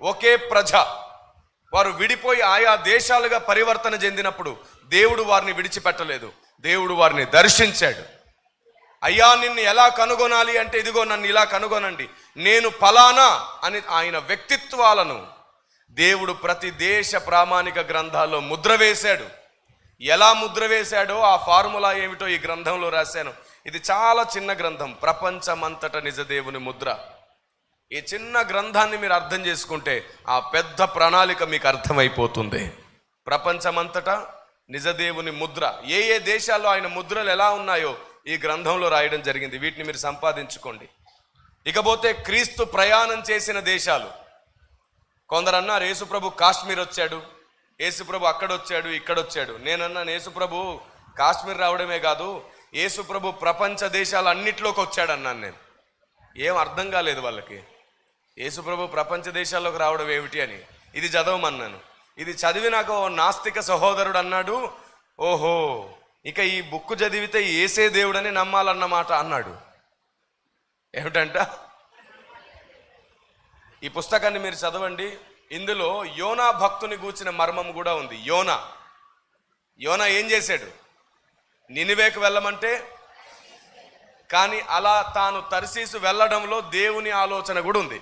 ఒకే ప్రజ. వారు విడిపోయి ఆయా దేశాలుగా పరివర్తన చెందినప్పుడు దేవుడు వారిని విడిచిపెట్టలేదు, దేవుడు వారిని దర్శించాడు. అయ్యా నిన్ను ఎలా కనుగొనాలి అంటే ఇదిగో నన్ను ఇలా కనుగొనండి, నేను ఫలానా అని ఆయన వ్యక్తిత్వాలను దేవుడు ప్రతి దేశ ప్రామాణిక గ్రంథాల్లో ముద్ర వేశాడు. ఎలా ముద్ర వేశాడో ఆ ఫార్ములా ఏమిటో ఈ గ్రంథంలో రాశాను. ఇది చాలా చిన్న గ్రంథం, ప్రపంచమంతట నిజదేవుని ముద్ర. ఈ చిన్న గ్రంథాన్ని మీరు అర్థం చేసుకుంటే ఆ పెద్ద ప్రణాళిక మీకు అర్థమైపోతుంది. ప్రపంచమంతటా నిజదేవుని ముద్ర, ఏ ఏ దేశాల్లో ఆయన ముద్రలు ఎలా ఉన్నాయో ఈ గ్రంథంలో రాయడం జరిగింది. వీటిని మీరు సంపాదించుకోండి. ఇకపోతే క్రీస్తు ప్రయాణం చేసిన దేశాలు. కొందరు అన్నారు యేసుప్రభు కాశ్మీర్ వచ్చాడు, యేసుప్రభు అక్కడొచ్చాడు, ఇక్కడొచ్చాడు. నేనన్నాను యేసుప్రభు కాశ్మీర్ రావడమే కాదు, యేసుప్రభు ప్రపంచ దేశాలు అన్నిట్లోకి వచ్చాడు అన్నాను నేను. ఏం అర్థం కాలేదు వాళ్ళకి, యేసుప్రభు ప్రపంచ దేశాల్లోకి రావడం ఏమిటి అని. ఇది చదవమన్నాను. ఇది చదివినాక ఓ నాస్తిక సహోదరుడు అన్నాడు, ఓహో ఇక ఈ బుక్ చదివితే ఏసే దేవుడని నమ్మాలన్నమాట అన్నాడు. ఏమిటంట, ఈ పుస్తకాన్ని మీరు చదవండి. ఇందులో యోనా భక్తుని గూర్చిన మర్మం కూడా ఉంది. యోనా ఏం చేశాడు? నినివేకు వెళ్ళమంటే, కానీ అలా తాను తర్సీసు వెళ్ళడంలో దేవుని ఆలోచన కూడా ఉంది,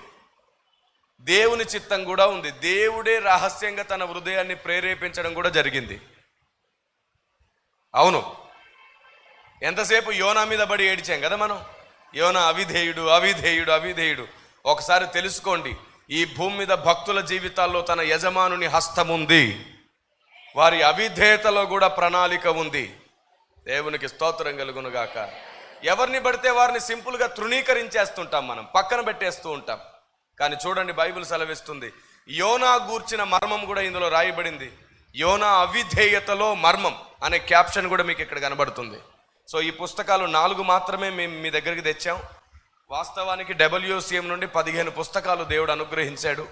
దేవుని చిత్తం కూడా ఉంది. దేవుడే రహస్యంగా తన హృదయాన్ని ప్రేరేపించడం కూడా జరిగింది. అవును, ఎంతసేపు యోనా మీద పడి ఏడిచాం కదా మనం. యోనా అవిధేయుడు, అవిధేయుడు, అవిధేయుడు. ఒకసారి తెలుసుకోండి, ఈ భూమి మీద భక్తుల జీవితాల్లో తన యజమానుని హస్తం ఉంది. వారి అవిధేయతలో కూడా ప్రణాళిక ఉంది. దేవునికి స్తోత్రం కలుగునుగాక. ఎవరిని పడితే వారిని సింపుల్గా తృణీకరించేస్తుంటాం, మనం పక్కన పెట్టేస్తూ ఉంటాం. కానీ చూడండి, బైబిల్ సెలవిస్తుంది, యోనా గూర్చిన మర్మం కూడా ఇందులో రాయబడింది. యోనా అవిధేయతలో మర్మం అనే క్యాప్షన్ కూడా మీకు ఇక్కడ కనబడుతుంది. సో ఈ పుస్తకాలు 4 మాత్రమే మేము మీ దగ్గరికి తెచ్చాం. వాస్తవానికి WCM నుండి 15 పుస్తకాలు దేవుడు అనుగ్రహించాడు.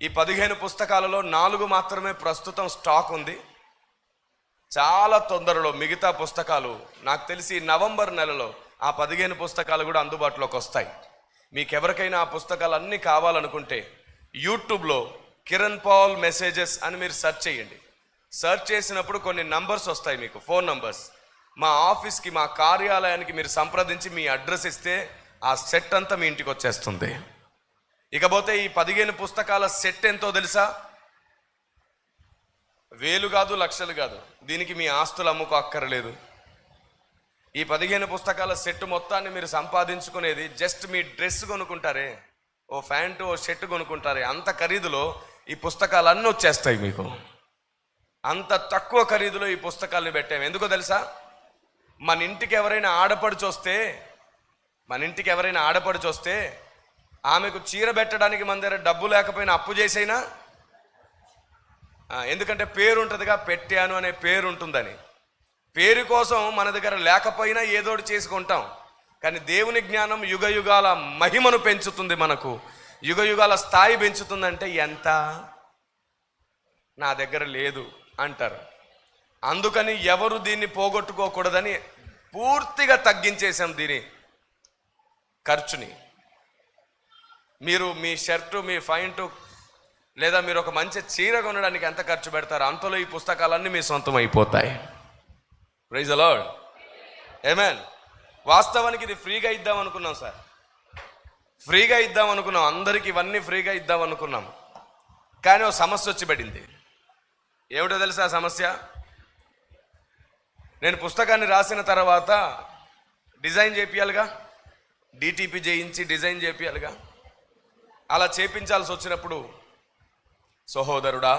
ఈ 15 పుస్తకాలలో 4 మాత్రమే ప్రస్తుతం స్టాక్ ఉంది. చాలా తొందరలో మిగతా పుస్తకాలు, నాకు తెలిసి నవంబర్ నెలలో ఆ 15 పుస్తకాలు కూడా అందుబాటులోకి వస్తాయి. మీకు ఎవరికైనా ఆ పుస్తకాలు అన్నీ కావాలనుకుంటే యూట్యూబ్లో కిరణ్ పాల్ మెసేజెస్ అని మీరు సెర్చ్ చేయండి. సెర్చ్ చేసినప్పుడు కొన్ని నంబర్స్ వస్తాయి మీకు, ఫోన్ నంబర్స్. మా ఆఫీస్కి, మా కార్యాలయానికి మీరు సంప్రదించి మీ అడ్రస్ ఇస్తే ఆ సెట్ అంతా మీ ఇంటికి వచ్చేస్తుంది. ఇకపోతే ఈ 15 పుస్తకాల సెట్ ఎంతో తెలుసా? 1000 కాదు, లక్షలు కాదు. దీనికి మీ ఆస్తులు అమ్ముకో అక్కర్లేదు. ఈ 15 పుస్తకాల సెట్ మొత్తాన్ని మీరు సంపాదించుకునేది జస్ట్ మీ డ్రెస్ కొనుక్కుంటారే, ఓ ప్యాంటు, ఓ షర్ట్ కొనుక్కుంటారే, అంత ఖరీదులో ఈ పుస్తకాలు అన్నీ వచ్చేస్తాయి మీకు. అంత తక్కువ ఖరీదులో ఈ పుస్తకాలను పెట్టాము. ఎందుకో తెలుసా? మన ఇంటికి ఎవరైనా ఆడపడుచు వస్తే ఆమెకు చీర పెట్టడానికి మన దగ్గర డబ్బు లేకపోయినా అప్పు చేసైనా, ఎందుకంటే పేరు ఉంటుందిగా, పెట్టాను అనే పేరు ఉంటుందని. పేరు కోసం మన దగ్గర లేకపోయినా ఏదోటి చేసుకుంటాం. కానీ దేవుని జ్ఞానం యుగ యుగాల మహిమను పెంచుతుంది, మనకు యుగ యుగాల స్థాయి పెంచుతుందంటే ఎంత, నా దగ్గర లేదు అంటారు. అందుకని ఎవరు దీన్ని పోగొట్టుకోకూడదని పూర్తిగా తగ్గించేసాం దీని ఖర్చుని. మీరు మీ షర్టు, మీ ఫైంటు, లేదా మీరు ఒక మంచి చీర కొనడానికి ఎంత ఖర్చు పెడతారు, అంతలో ఈ పుస్తకాలన్నీ మీ సొంతం అయిపోతాయి. ప్రైజ్ ది లార్డ్, ఆమేన్. వాస్తవానికి ఇది ఫ్రీగా ఇద్దాం అనుకున్నాం సార్, ఫ్రీగా ఇద్దాం అనుకున్నాం, అందరికి ఇవన్నీ ఫ్రీగా ఇద్దాం అనుకున్నాం. కానీ ఒక సమస్య వచ్చి పడింది. ఏమిటో తెలుసా సమస్య? నేను పుస్తకాన్ని రాసిన తర్వాత డిజైన్ చేపియాలిగా, DTP చేయించి డిజైన్ చేపియాలిగా. అలా చేపించాల్సి వచ్చినప్పుడు, సహోదరుడా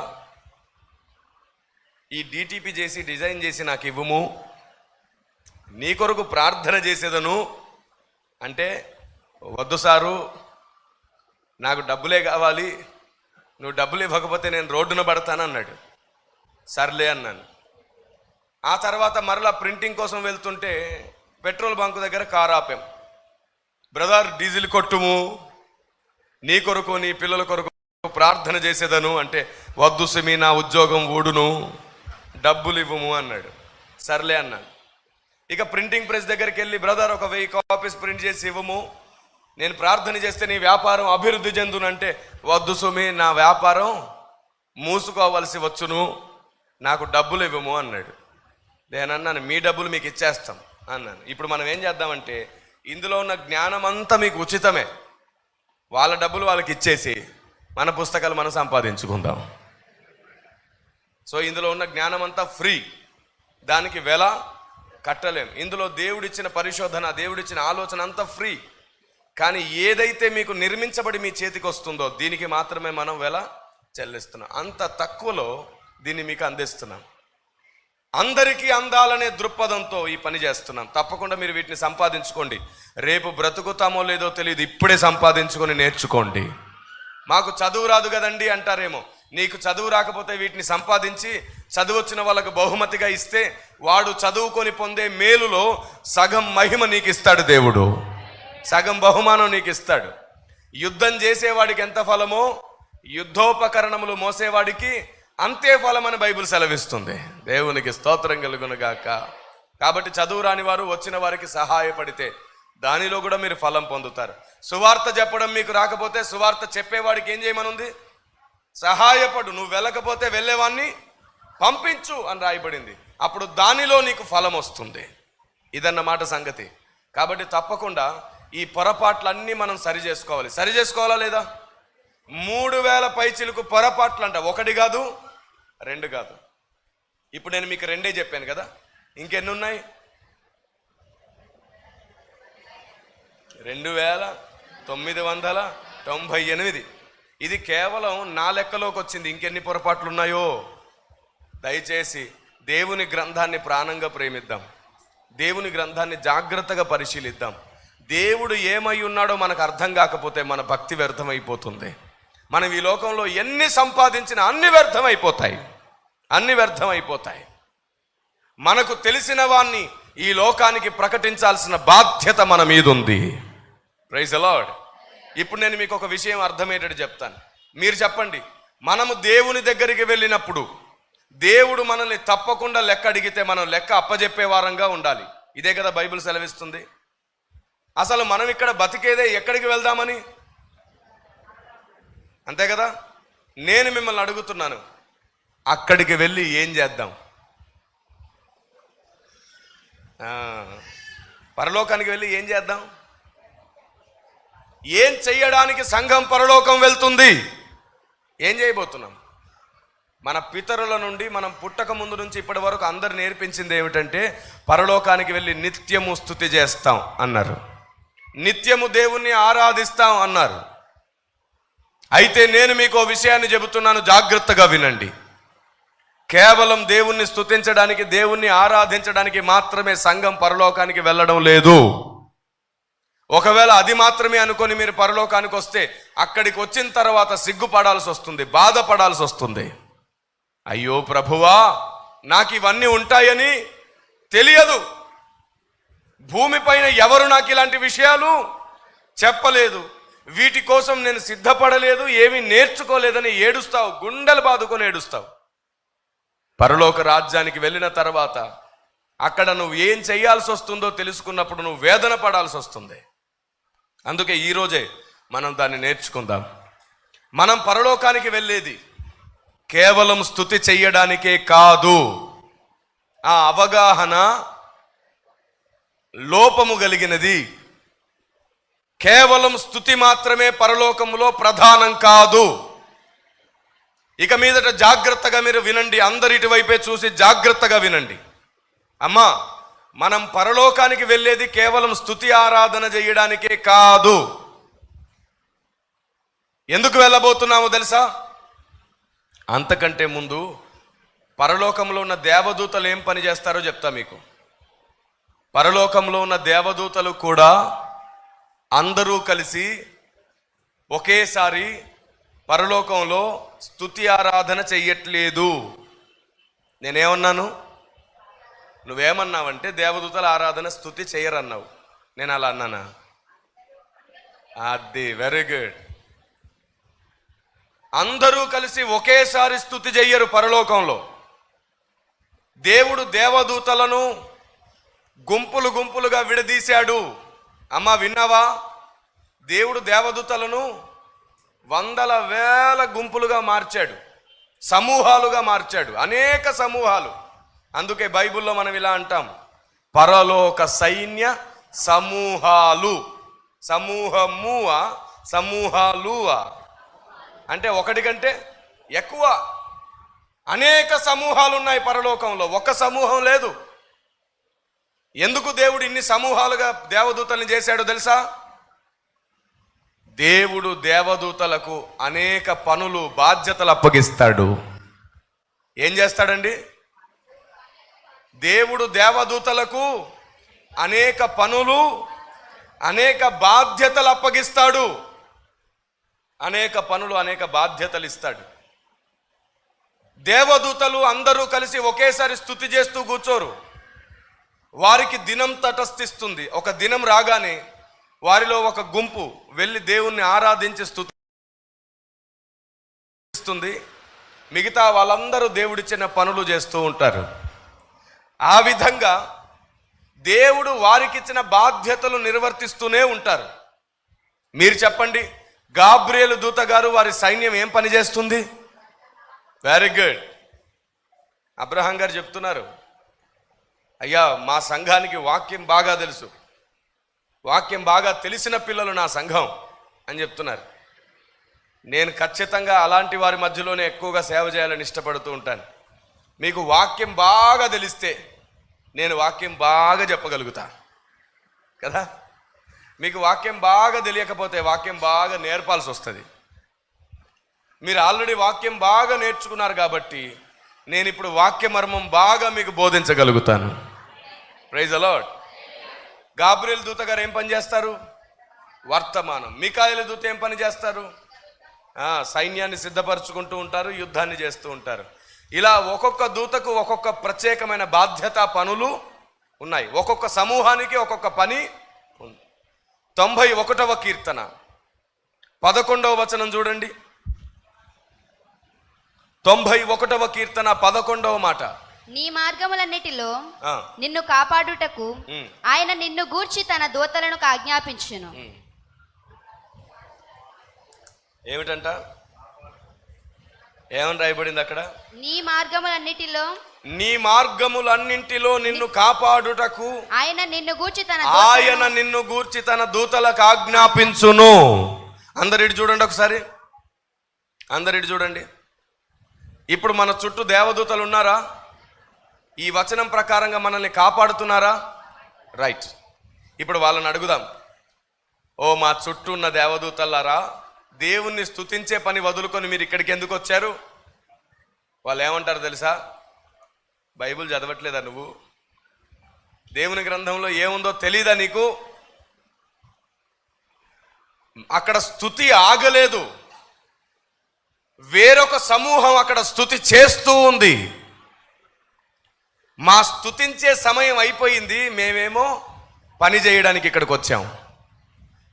ఈ డిటిపి చేసి డిజైన్ చేసి నాకు ఇవ్వము, నీ కొరకు ప్రార్థన చేసేదను అంటే, వద్దు సారు, నాకు డబ్బులే కావాలి, నువ్వు డబ్బులు ఇవ్వకపోతే నేను రోడ్డున పడతాను అన్నాడు. సర్లే అన్నాను. ఆ తర్వాత మరలా ప్రింటింగ్ కోసం వెళ్తుంటే పెట్రోల్ బంక్ దగ్గర కారు ఆపాం. బ్రదర్, డీజిల్ కొట్టుము, నీ కొరకు నీ పిల్లల కొరకు ప్రార్థన చేసేదను అంటే, వద్దు సిమి, నా ఉద్యోగం ఊడును, డబ్బులు ఇవ్వము అన్నాడు. సర్లే అన్నాను. ఇక ప్రింటింగ్ ప్రెస్ దగ్గరికి వెళ్ళి, బ్రదర్, ఒక 1000 కాపీస్ ప్రింట్ చేసి ఇవ్వము, నేను ప్రార్థన చేస్తే నీ వ్యాపారం అభివృద్ధి చెందునంటే, వద్దు సుమి, నా వ్యాపారం మూసుకోవలసి వచ్చును, నాకు డబ్బులు ఇవ్వము అన్నాడు. నేను అన్నాను, మీ డబ్బులు మీకు ఇచ్చేస్తాం అన్నాను. ఇప్పుడు మనం ఏం చేద్దామంటే, ఇందులో ఉన్న జ్ఞానం అంతా మీకు ఉచితమే, వాళ్ళ డబ్బులు వాళ్ళకి ఇచ్చేసి మన పుస్తకాలు మనం సంపాదించుకుందాం. సో ఇందులో ఉన్న జ్ఞానం అంతా ఫ్రీ, దానికి వెల కట్టలేం. ఇందులో దేవుడిచ్చిన పరిశోధన, దేవుడిచ్చిన ఆలోచన అంతా ఫ్రీ. కానీ ఏదైతే మీకు నిర్మించబడి మీ చేతికి వస్తుందో దీనికి మాత్రమే మనం వెల చెల్లిస్తున్నాం. అంత తక్కువలో దీన్ని మీకు అందిస్తున్నాం. అందరికీ అందాలనే దృక్పథంతో ఈ పని చేస్తున్నాం. తప్పకుండా మీరు వీటిని సంపాదించుకోండి. రేపు బ్రతుకుతామో లేదో తెలియదు, ఇప్పుడే సంపాదించుకొని నేర్చుకోండి. మాకు చదువు రాదు కదండి అంటారేమో. నీకు చదువు రాకపోతే వీటిని సంపాదించి చదువు వచ్చిన వాళ్ళకు బహుమతిగా ఇస్తే, వాడు చదువుకొని పొందే మేలులో సగం మహిమ నీకు ఇస్తాడు దేవుడు, సగం బహుమానం నీకు ఇస్తాడు. యుద్ధం చేసేవాడికి ఎంత ఫలమో, యుద్ధోపకరణములు మోసేవాడికి అంతే ఫలం అని బైబిల్ సెలవిస్తుంది. దేవునికి స్తోత్రం కలుగునుగాక. కాబట్టి చదువు రాని వారు వచ్చిన వారికి సహాయపడితే దానిలో కూడా మీరు ఫలం పొందుతారు. సువార్త చెప్పడం మీకు రాకపోతే సువార్త చెప్పేవాడికి ఏం చేయమనుంది? సహాయపడు. నువ్వు వెళ్ళకపోతే వెళ్ళేవాడిని పంపించు అని రాయబడింది. అప్పుడు దానిలో నీకు ఫలం వస్తుంది. ఇదన్నమాట సంగతి. కాబట్టి తప్పకుండా ఈ పొరపాట్లన్నీ మనం సరి చేసుకోవాలి. సరి చేసుకోవాలా లేదా? 3000 పైచిలకు పొరపాట్లు అంట. 1 కాదు, 2 కాదు. ఇప్పుడు నేను మీకు 2 చెప్పాను కదా, ఇంకెన్ని ఉన్నాయి? 2998. ఇది కేవలం నా లెక్కలోకి వచ్చింది. ఇంకెన్ని పొరపాట్లు ఉన్నాయో? దయచేసి దేవుని గ్రంథాన్ని ప్రాణంగా ప్రేమిద్దాం. దేవుని గ్రంథాన్ని జాగ్రత్తగా పరిశీలిద్దాం. దేవుడు ఏమై ఉన్నాడో మనకు అర్థం కాకపోతే మన భక్తి వ్యర్థమైపోతుంది. మనం ఈ లోకంలో ఎన్ని సంపాదించినా అన్ని వ్యర్థమైపోతాయి, అన్ని వ్యర్థమైపోతాయి. మనకు తెలిసిన వాణ్ణి ఈ లోకానికి ప్రకటించాల్సిన బాధ్యత మన మీద ఉంది. Praise the lord. ఇప్పుడు నేను మీకు ఒక విషయం అర్థమయ్యేటట్టు చెప్తాను. మీరు చెప్పండి, మనము దేవుని దగ్గరికి వెళ్ళినప్పుడు దేవుడు మనల్ని తప్పకుండా లెక్క అడిగితే మనం లెక్క అప్పజెప్పే వారంగా ఉండాలి. ఇదే కదా బైబిల్ సెలవిస్తుంది. అసలు మనం ఇక్కడ బతికేదే ఎక్కడికి వెళ్దామని, అంతే కదా? నేను మిమ్మల్ని అడుగుతున్నాను, అక్కడికి వెళ్ళి ఏం చేద్దాం? పరలోకానికి వెళ్ళి ఏం చేద్దాం? ఏం చెయ్యడానికి సంఘం పరలోకం వెళ్తుంది? ఏం చేయబోతున్నాం? మన పితరుల నుండి, మనం పుట్టక ముందు నుంచి ఇప్పటి వరకు అందరు నేర్పించింది ఏమిటంటే, పరలోకానికి వెళ్ళి నిత్యము స్తుతి చేస్తాం అన్నారు, నిత్యము దేవుణ్ణి ఆరాధిస్తాం అన్నారు. అయితే నేను మీకు ఓ విషయాన్ని చెబుతున్నాను, జాగ్రత్తగా వినండి. కేవలం దేవుణ్ణి స్తుతించడానికి, దేవుణ్ణి ఆరాధించడానికి మాత్రమే సంఘం పరలోకానికి వెళ్ళడం లేదు. ఒకవేళ అది మాత్రమే అనుకొని మీరు పరలోకానికి వస్తే, అక్కడికి వచ్చిన తర్వాత సిగ్గుపడాల్సి వస్తుంది, బాధపడాల్సి వస్తుంది. అయ్యో ప్రభువా, నాకు ఇవన్నీ ఉంటాయని తెలియదు. భూమిపైన ఎవరు నాకు ఇలాంటి విషయాలు చెప్పలేదు, వీటి కోసం నేను సిద్ధపడలేదు, ఏమీ నేర్చుకోలేదని ఏడుస్తావు, గుండెలు బాదుకొని ఏడుస్తావు. పరలోక రాజ్యానికి వెళ్ళిన తర్వాత అక్కడ నువ్వు ఏం చేయాల్సి వస్తుందో తెలుసుకున్నప్పుడు నువ్వు వేదన పడాల్సి వస్తుంది. అందుకే ఈరోజే మనం దాన్ని నేర్చుకుందాం. మనం పరలోకానికి వెళ్ళేది కేవలం స్తుతి చెయ్యడానికే కాదు. ఆ అవగాహన లోపము కలిగినది. కేవలం స్తుతి మాత్రమే పరలోకములో ప్రధానం కాదు. ఇక మీదట జాగ్రత్తగా మీరు వినండి, అందరిటి వైపే చూసి జాగ్రత్తగా వినండి. అమ్మా, మనం పరలోకానికి వెళ్ళేది కేవలం స్తుతి ఆరాధన చేయడానికే కాదు. ఎందుకు వెళ్ళబోతున్నామో తెలుసా? అంతకంటే ముందు పరలోకంలో ఉన్న దేవదూతలు ఏం పని చేస్తారో చెప్తా మీకు. పరలోకంలో ఉన్న దేవదూతలు కూడా అందరూ కలిసి ఒకేసారి పరలోకంలో స్తుతి ఆరాధన చెయ్యట్లేదు. నేనేమన్నాను? నువ్వేమన్నావంటే దేవదూతల ఆరాధన స్తుతి చెయ్యరన్నావు. నేను అలా అన్నానా? అది వెరీ గుడ్. అందరూ కలిసి ఒకేసారి స్తుతి చెయ్యరు పరలోకంలో. దేవుడు దేవదూతలను గుంపులు గుంపులుగా విడదీశాడు. అమ్మా విన్నావా? దేవుడు దేవదూతలను వందల వేల గుంపులుగా మార్చాడు, సమూహాలుగా మార్చాడు, అనేక సమూహాలు. అందుకే బైబిల్లో మనం ఇలా అంటాం, పరలోక సైన్య సమూహాలు. సమూహమువా సమూహాలువా అంటే ఒకటి కంటే ఎక్కువ, అనేక సమూహాలు ఉన్నాయి పరలోకంలో, ఒక్క సమూహం లేదు. ఎందుకు దేవుడు ఇన్ని సమూహాలుగా దేవదూతల్ని చేశాడో తెలుసా? దేవుడు దేవదూతలకు అనేక పనులు, బాధ్యతలు అప్పగిస్తాడు. ఏం చేస్తాడండి? దేవుడు దేవదూతలకు అనేక పనులు, అనేక బాధ్యతలు అప్పగిస్తాడు. అనేక పనులు, అనేక బాధ్యతలు ఇస్తాడు. దేవదూతలు అందరూ కలిసి ఒకేసారి స్తుతి చేస్తూ కూర్చోరు. వారికి దినం తటస్థిస్తుంది. ఒక దినం రాగానే వారిలో ఒక గుంపు వెళ్ళి దేవుణ్ణి ఆరాధించి స్తుతిస్తుంది. మిగతా వాళ్ళందరూ దేవుడిచ్చిన పనులు చేస్తూ ఉంటారు. ఆ విధంగా దేవుడు వారికిచ్చిన బాధ్యతలు నిర్వర్తిస్తూనే ఉంటారు. మీరు చెప్పండి, గాబ్రియేలు దూత గారు వారి సైన్యం ఏం పని చేస్తుంది? Very good. అబ్రహాం గారు చెప్తున్నారు, అయ్యా మా సంఘానికి వాక్యం బాగా తెలుసు, వాక్యం బాగా తెలిసిన పిల్లలు నా సంఘం అని చెప్తున్నారు. నేను ఖచ్చితంగా అలాంటి వారి మధ్యలోనే ఎక్కువగా సేవ చేయాలని ఇష్టపడుతూ ఉంటాను. మీకు వాక్యం బాగా తెలిస్తే నేను వాక్యం బాగా చెప్పగలుగుతా కదా. మీకు వాక్యం బాగా తెలియకపోతే వాక్యం బాగా నేర్పాల్సి వస్తుంది. మీరు ఆల్రెడీ వాక్యం బాగా నేర్చుకున్నారు కాబట్టి నేను ఇప్పుడు వాక్య మర్మం బాగా మీకు బోధించగలుగుతాను. Praise the Lord. గాబ్రియేలు దూత గారు ఏం పని చేస్తారు? వర్తమానం. మికాయేలు దూత ఏం పని చేస్తారు? సైన్యాన్ని సిద్ధపరచుకుంటూ ఉంటారు, యుద్ధాన్ని చేస్తూ ఉంటారు. ఇలా ఒక్కొక్క దూతకు ఒక్కొక్క ప్రత్యేకమైన బాధ్యత, పనులు ఉన్నాయి. ఒక్కొక్క సమూహానికి ఒక్కొక్క పని ఉంది. 91వ కీర్తన 11వ వచనం చూడండి. 91వ కీర్తన 11వ మాట. నీ మార్గములన్నిటిలో నిన్ను కాపాడుటకు ఆయన నిన్ను గూర్చి తన దూతలను ఆజ్ఞాపించును. ఏమిటంట? ఏమని రాయబడింది అక్కడ? నీ మార్గములన్నిటిలో, నీ మార్గములన్నింటిలో నిన్ను కాపాడుటకు ఆయన నిన్ను గూర్చి తన దూతలకు ఆజ్ఞాపించును. అందరిటి చూడండి ఒకసారి, అందరిటి చూడండి. ఇప్పుడు మన చుట్టూ దేవదూతలు ఉన్నారా? ఈ వచనం ప్రకారంగా మనల్ని కాపాడుతున్నారా? రైట్. ఇప్పుడు వాళ్ళని అడుగుదాం, ఓ మా చుట్టూ ఉన్న దేవదూతలారా, దేవుణ్ణి స్తుతించే పని వదులుకొని మీరు ఇక్కడికి ఎందుకు వచ్చారు? వాళ్ళు ఏమంటారు తెలుసా? బైబిల్ చదవట్లేదా నువ్వు? దేవుని గ్రంథంలో ఏముందో తెలీదా నీకు? అక్కడ స్తుతి ఆగలేదు, వేరొక సమూహం అక్కడ స్తుతి చేస్తూ ఉంది. మా స్తుతించే సమయం అయిపోయింది, మేమేమో పని చేయడానికి ఇక్కడికి వచ్చాం.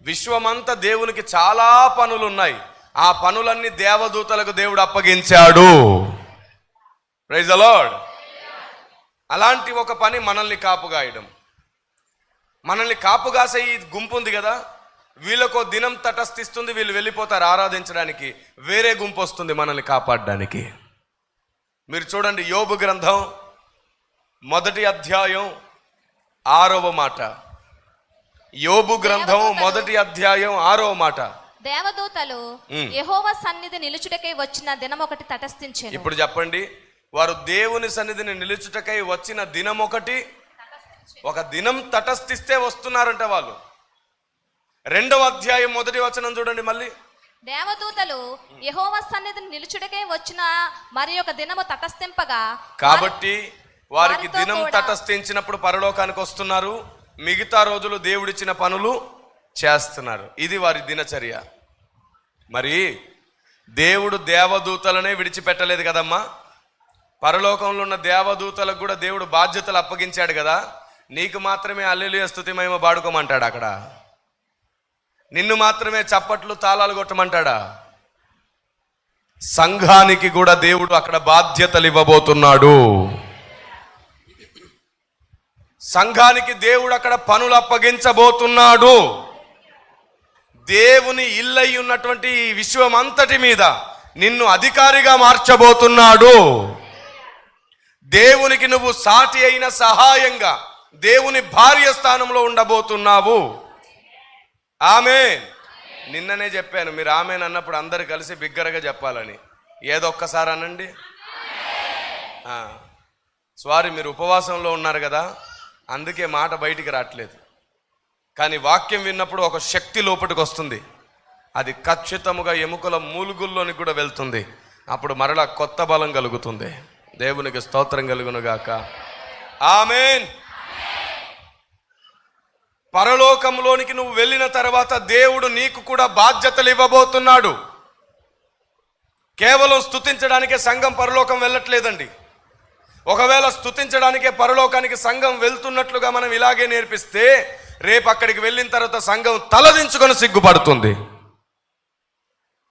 విశ్వమంతా దేవునికి చాలా పనులు ఉన్నాయి. ఆ పనులన్నీ దేవదూతలకు దేవుడు అప్పగించాడు. Praise the lord. అలాంటి ఒక పని మనల్ని కాపుగాయడం. మనల్ని కాపుగాసే ఈ గుంపు ఉంది కదా, వీళ్ళకో దినం తటస్థిస్తుంది, వీళ్ళు వెళ్ళిపోతారు ఆరాధించడానికి. వేరే గుంపు వస్తుంది మనల్ని కాపాడడానికి. మీరు చూడండి, యోబు గ్రంథం 1వ అధ్యాయం 6వ మాట. యోబు గ్రంథం 1వ అధ్యాయం 6వ మాట. దేవదూతలు యెహోవా సన్నిధి నిలుచుటకై వచ్చిన దినం ఒకటి తటస్థించెను. ఇప్పుడు చెప్పండి, వారు దేవుని సన్నిధిని నిలుచుటకై వచ్చిన దినం ఒకటి, ఒక దినం తటస్థిస్తే వస్తున్నారంట వాళ్ళు. 2వ అధ్యాయం 1వ వచనం చూడండి మళ్ళీ. దేవదూతలు యెహోవా సన్నిధిని నిలుచుటకై వచ్చిన మరి ఒక దినము తటస్థింపగా, కాబట్టి వారికి వారితో దినం కూడా తటస్థించినప్పుడు పరలోకానికి వస్తున్నారు, మిగతా రోజులు దేవుడిచ్చిన పనులు చేస్తున్నారు. ఇది వారి దినచర్య. మరి దేవుడు దేవదూతలనే విడిచిపెట్టలేదు కదమ్మా. పరలోకంలో ఉన్న దేవదూతలకు కూడా దేవుడు బాధ్యతలు అప్పగించాడు కదా. నీకు మాత్రమే హల్లెలూయా స్తుతి మహిమ పాడుకోమంటాడు అక్కడ? నిన్ను మాత్రమే చప్పట్లు తాళాలు కొట్టమంటాడా? సంఘానికి కూడా దేవుడు అక్కడ బాధ్యతలు ఇవ్వబోతున్నాడు. సంఘానికి దేవుడు అక్కడ పనులు అప్పగించబోతున్నాడు. దేవుని ఇల్లై ఉన్నటువంటి ఈ విశ్వం అంతటి మీద నిన్ను అధికారిగా మార్చబోతున్నాడు. దేవునికి నువ్వు సాటి అయిన సహాయంగా దేవుని భార్య స్థానంలో ఉండబోతున్నావు. ఆమేన్. నిన్ననే చెప్పాను, మీరు ఆమేన్ అన్నప్పుడు అందరు కలిసి బిగ్గరగా చెప్పాలని. ఏదో ఒక్కసారి అనండి. సారీ, మీరు ఉపవాసంలో ఉన్నారు కదా, అందుకే మాట బయటికి రావట్లేదు. కానీ వాక్యం విన్నప్పుడు ఒక శక్తి లోపలికి వస్తుంది. అది ఖచ్చితముగా ఎముకల మూలుగుల్లోనికి కూడా వెళ్తుంది. అప్పుడు మరలా కొత్త బలం కలుగుతుంది. దేవునికి స్తోత్రం కలుగునుగాక. ఆమేన్. పరలోకంలోనికి నువ్వు వెళ్ళిన తర్వాత దేవుడు నీకు కూడా బాధ్యతలు ఇవ్వబోతున్నాడు. కేవలం స్తుతించడానికే సంఘం పరలోకం వెళ్ళట్లేదండి. ఒకవేళ స్తుతించడానికే పరలోకానికి సంఘం వెళ్తున్నట్లుగా మనం ఇలాగే నేర్పిస్తే, రేపు అక్కడికి వెళ్ళిన తర్వాత సంఘం తలదించుకొని సిగ్గుపడుతుంది.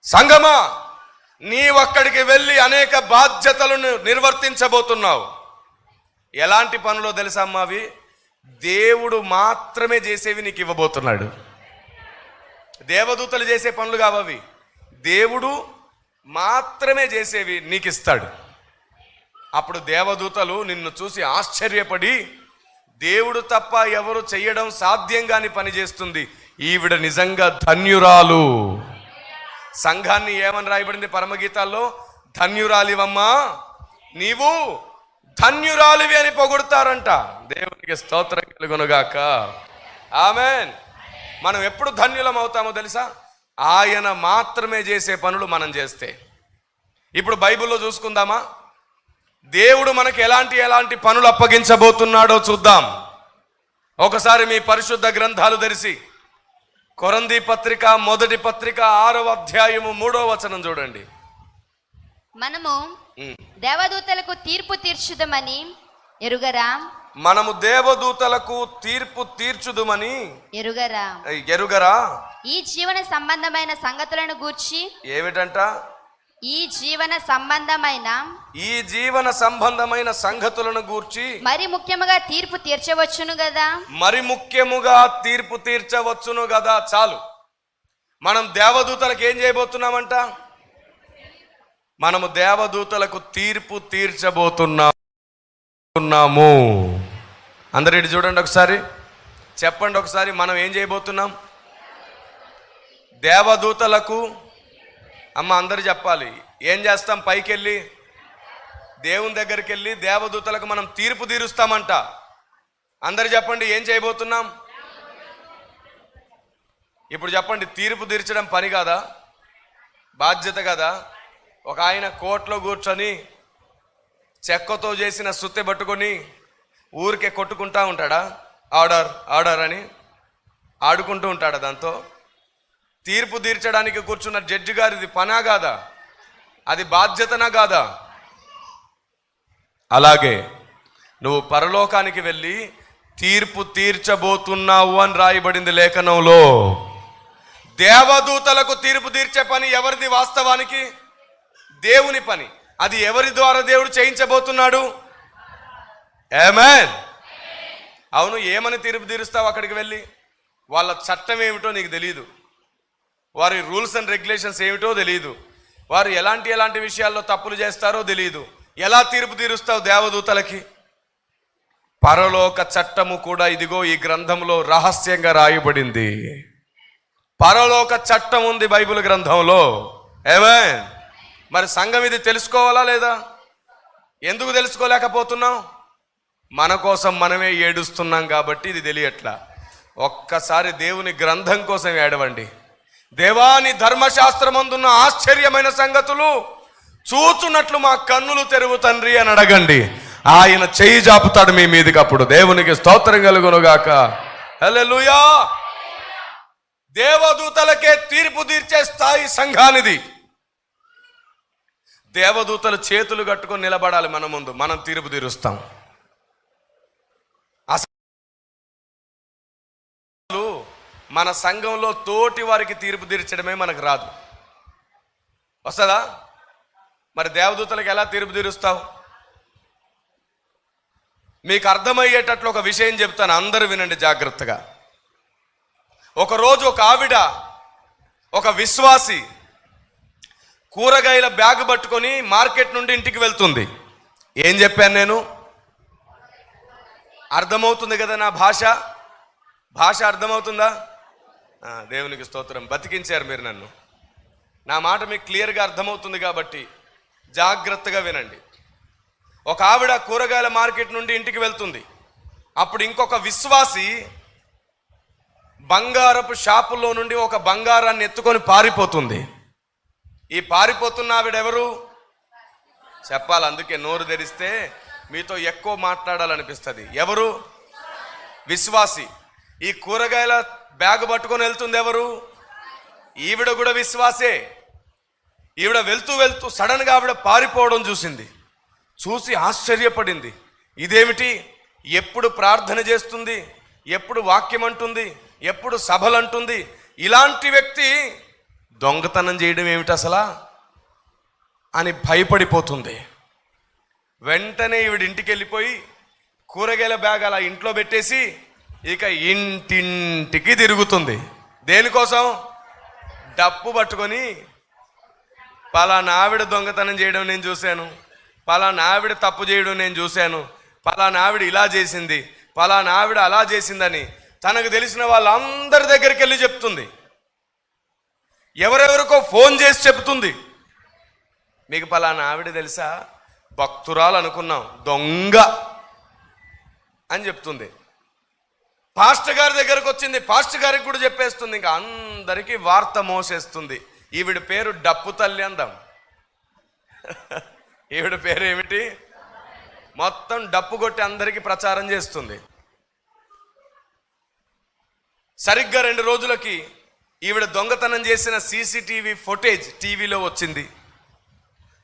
సంఘమా, నీవక్కడికి వెళ్ళి అనేక బాధ్యతలను నిర్వర్తించబోతున్నావు. ఎలాంటి పనులో తెలుసా అమ్మా? అవి దేవుడు మాత్రమే చేసేవి నీకు ఇవ్వబోతున్నాడు. దేవదూతలు చేసే పనులు కావవి, దేవుడు మాత్రమే చేసేవి నీకు ఇస్తాడు. అప్పుడు దేవదూతలు నిన్ను చూసి ఆశ్చర్యపడి, దేవుడు తప్ప ఎవరు చెయ్యడం సాధ్యం కాని పని చేస్తుంది, ఈవిడ నిజంగా ధన్యురాలు. సంఘాన్ని ఏమని రాయబడింది పరమగీతాల్లో? ధన్యురాలివమ్మా, నీవు ధన్యురాలివి అని పొగుడుతారంట. దేవునికి స్తోత్రం కలుగునుగాక. ఆమేన్. మనం ఎప్పుడు ధన్యులం అవుతామో తెలుసా? ఆయన మాత్రమే చేసే పనులు మనం చేస్తే. ఇప్పుడు బైబిల్లో చూసుకుందామా? దేవుడు మనకి ఎలాంటి పనులు అప్పగించబోతున్నాడో చూద్దాం. ఒకసారి మీ పరిశుద్ధ గ్రంథాలు తెరిచి కొరంథీ పత్రిక మొదటి పత్రిక 6వ అధ్యాయము 3వ వచనం చూడండి. మనము దేవదూతలకు తీర్పు తీర్చుదమని ఎరుగరా? మనము దేవదూతలకు తీర్పు తీర్చుదుమని ఎరుగరా? ఈ జీవన సంబంధమైన సంగతులను గూర్చి. ఏమిటంట? ఈ జీవన సంబంధమైన సంగతులను గూర్చి మరి ముఖ్యముగా తీర్పు తీర్చవచ్చును కదా. చాలు. మనం దేవదూతలకు ఏం చేయబోతున్నామంట? మనము దేవదూతలకు తీర్పు తీర్చబోతున్నాము. అందరు ఇటు చూడండి ఒకసారి, చెప్పండి ఒకసారి, మనం ఏం చేయబోతున్నాం? దేవదూతలకు, అమ్మ అందరు చెప్పాలి, ఏం చేస్తాం? పైకి వెళ్ళి దేవుని దగ్గరికి వెళ్ళి దేవదూతలకు మనం తీర్పు తీరుస్తామంట. అందరు చెప్పండి, ఏం చేయబోతున్నాం? ఇప్పుడు చెప్పండి, తీర్పు తీర్చడం పని కాదా? బాధ్యత కదా? ఒక ఆయన కోర్టులో కూర్చొని చెక్కతో చేసిన సుత్తె పట్టుకొని ఊరికే కొట్టుకుంటా ఉంటాడా? ఆర్డర్ ఆర్డర్ అని ఆడుకుంటూ ఉంటాడా? దాంతో తీర్పు తీర్చడానికి కూర్చున్న జడ్జి గారిది పనా కాదా? అది బాధ్యతనా కాదా? అలాగే నువ్వు పరలోకానికి వెళ్ళి తీర్పు తీర్చబోతున్నావు అని రాయబడింది లేఖనంలో. దేవదూతలకు తీర్పు తీర్చే పని ఎవరిది? వాస్తవానికి దేవుని పని. అది ఎవరి ద్వారా దేవుడు చేయించబోతున్నాడు? ఆమేన్. అవును, ఏమని తీర్పు తీరుస్తావు అక్కడికి వెళ్ళి? వాళ్ళ చట్టం ఏమిటో నీకు తెలియదు, వారి రూల్స్ అండ్ రెగ్యులేషన్స్ ఏమిటో తెలియదు, వారు ఎలాంటి విషయాల్లో తప్పులు చేస్తారో తెలియదు. ఎలా తీర్పు తీరుస్తావు దేవదూతలకి? పరలోక చట్టము కూడా ఇదిగో ఈ గ్రంథంలో రహస్యంగా రాయబడింది. పరలోక చట్టం ఉంది బైబిల్ గ్రంథంలో. ఆమేన్. మరి సంఘం ఇది తెలుసుకోవాలా లేదా? ఎందుకు తెలుసుకోలేకపోతున్నాం? మన కోసం మనమే ఏడుస్తున్నాం కాబట్టి ఇది తెలియట్లా. ఒక్కసారి దేవుని గ్రంథం కోసం ఏడవండి. దేవాని ధర్మశాస్త్రమందున్న ఆశ్చర్యమైన సంగతులు చూచున్నట్లు మా కన్నులు తెరువు తండ్రి అని అడగండి. ఆయన చెయ్యి జాపుతాడు మీ మీదకి. అప్పుడు దేవునికి స్తోత్రం కలుగునుగాక. హల్లెలూయా. దేవదూతలకే తీర్పు తీర్చే స్థాయి సంఘానిది. దేవదూతలు చేతులు కట్టుకొని నిలబడాలి మన ముందు, మనం తీర్పు తీరుస్తాం. అసలు మన సంఘంలో తోటి వారికి తీర్పు తీర్చడమే మనకు రాదు. వస్తుందా? మరి దేవదూతలకు ఎలా తీర్పు తీరుస్తావు? మీకు అర్థమయ్యేటట్లు ఒక విషయం చెప్తాను, అందరూ వినండి జాగ్రత్తగా. ఒకరోజు ఒక ఆవిడ, ఒక విశ్వాసి కూరగాయల బ్యాగ్ పట్టుకొని మార్కెట్ నుండి ఇంటికి వెళ్తుంది. ఏం చెప్పాను నేను? అర్థమవుతుంది కదా నా భాష? అర్థమవుతుందా? దేవునికి స్తోత్రం, బతికించారు మీరు నన్ను. నా మాట మీకు క్లియర్గా అర్థమవుతుంది కాబట్టి జాగ్రత్తగా వినండి. ఒక ఆవిడ కూరగాయల మార్కెట్ నుండి ఇంటికి వెళ్తుంది. అప్పుడు ఇంకొక విశ్వాసి బంగారపు షాపులో నుండి ఒక బంగారాన్ని ఎత్తుకొని పారిపోతుంది. ఈ పారిపోతున్న ఆవిడెవరు చెప్పాలి, అందుకే నోరు తెరిస్తే మీతో ఎక్కువ మాట్లాడాలనిపిస్తుంది. ఎవరు? విశ్వాసి. ఈ కూరగాయల బ్యాగ్ పట్టుకొని వెళ్తుంది ఎవరు? ఈవిడ కూడా విశ్వాసే. ఈవిడ వెళ్తూ వెళ్తూ సడన్గా ఆవిడ పారిపోవడం చూసి ఆశ్చర్యపడింది. ఇదేమిటి? ఎప్పుడు ప్రార్థన చేస్తుంది, ఎప్పుడు వాక్యం అంటుంది, ఎప్పుడు సభలు అంటుంది, ఇలాంటి వ్యక్తి దొంగతనం చేయడం ఏమిటి అసలా అని భయపడిపోతుంది. వెంటనే ఈవిడ ఇంటికి వెళ్ళిపోయి కూరగాయల బ్యాగ్ అలా ఇంట్లో పెట్టేసి ఇక ఇంటింటికి తిరుగుతుంది. దేనికోసం? డప్పు పట్టుకొని పలానా ఆవిడ దొంగతనం చేయడం నేను చూశాను, పలానా ఆవిడ తప్పు చేయడం నేను చూశాను, పలానా ఆవిడ ఇలా చేసింది, పలానా ఆవిడ అలా చేసిందని తనకు తెలిసిన వాళ్ళందరి దగ్గరికి వెళ్ళి చెప్తుంది. ఎవరెవరికో ఫోన్ చేసి చెప్తుంది. మీకు పలానా ఆవిడ తెలుసా? భక్తురాలు అనుకున్నాం, దొంగ అని చెప్తుంది. పాస్టర్ గారి దగ్గరకు వచ్చింది, పాస్టర్ గారికి కూడా చెప్పేస్తుంది. ఇంకా అందరికీ వార్త మోసేస్తుంది. ఈవిడ పేరు డప్పు తల్లి అందాం. ఈవిడ పేరు ఏమిటి? మొత్తం డప్పు కొట్టి అందరికీ ప్రచారం చేస్తుంది. సరిగ్గా 2 రోజులకి ఈవిడ దొంగతనం చేసిన సీసీటీవీ ఫుటేజ్ టీవీలో వచ్చింది.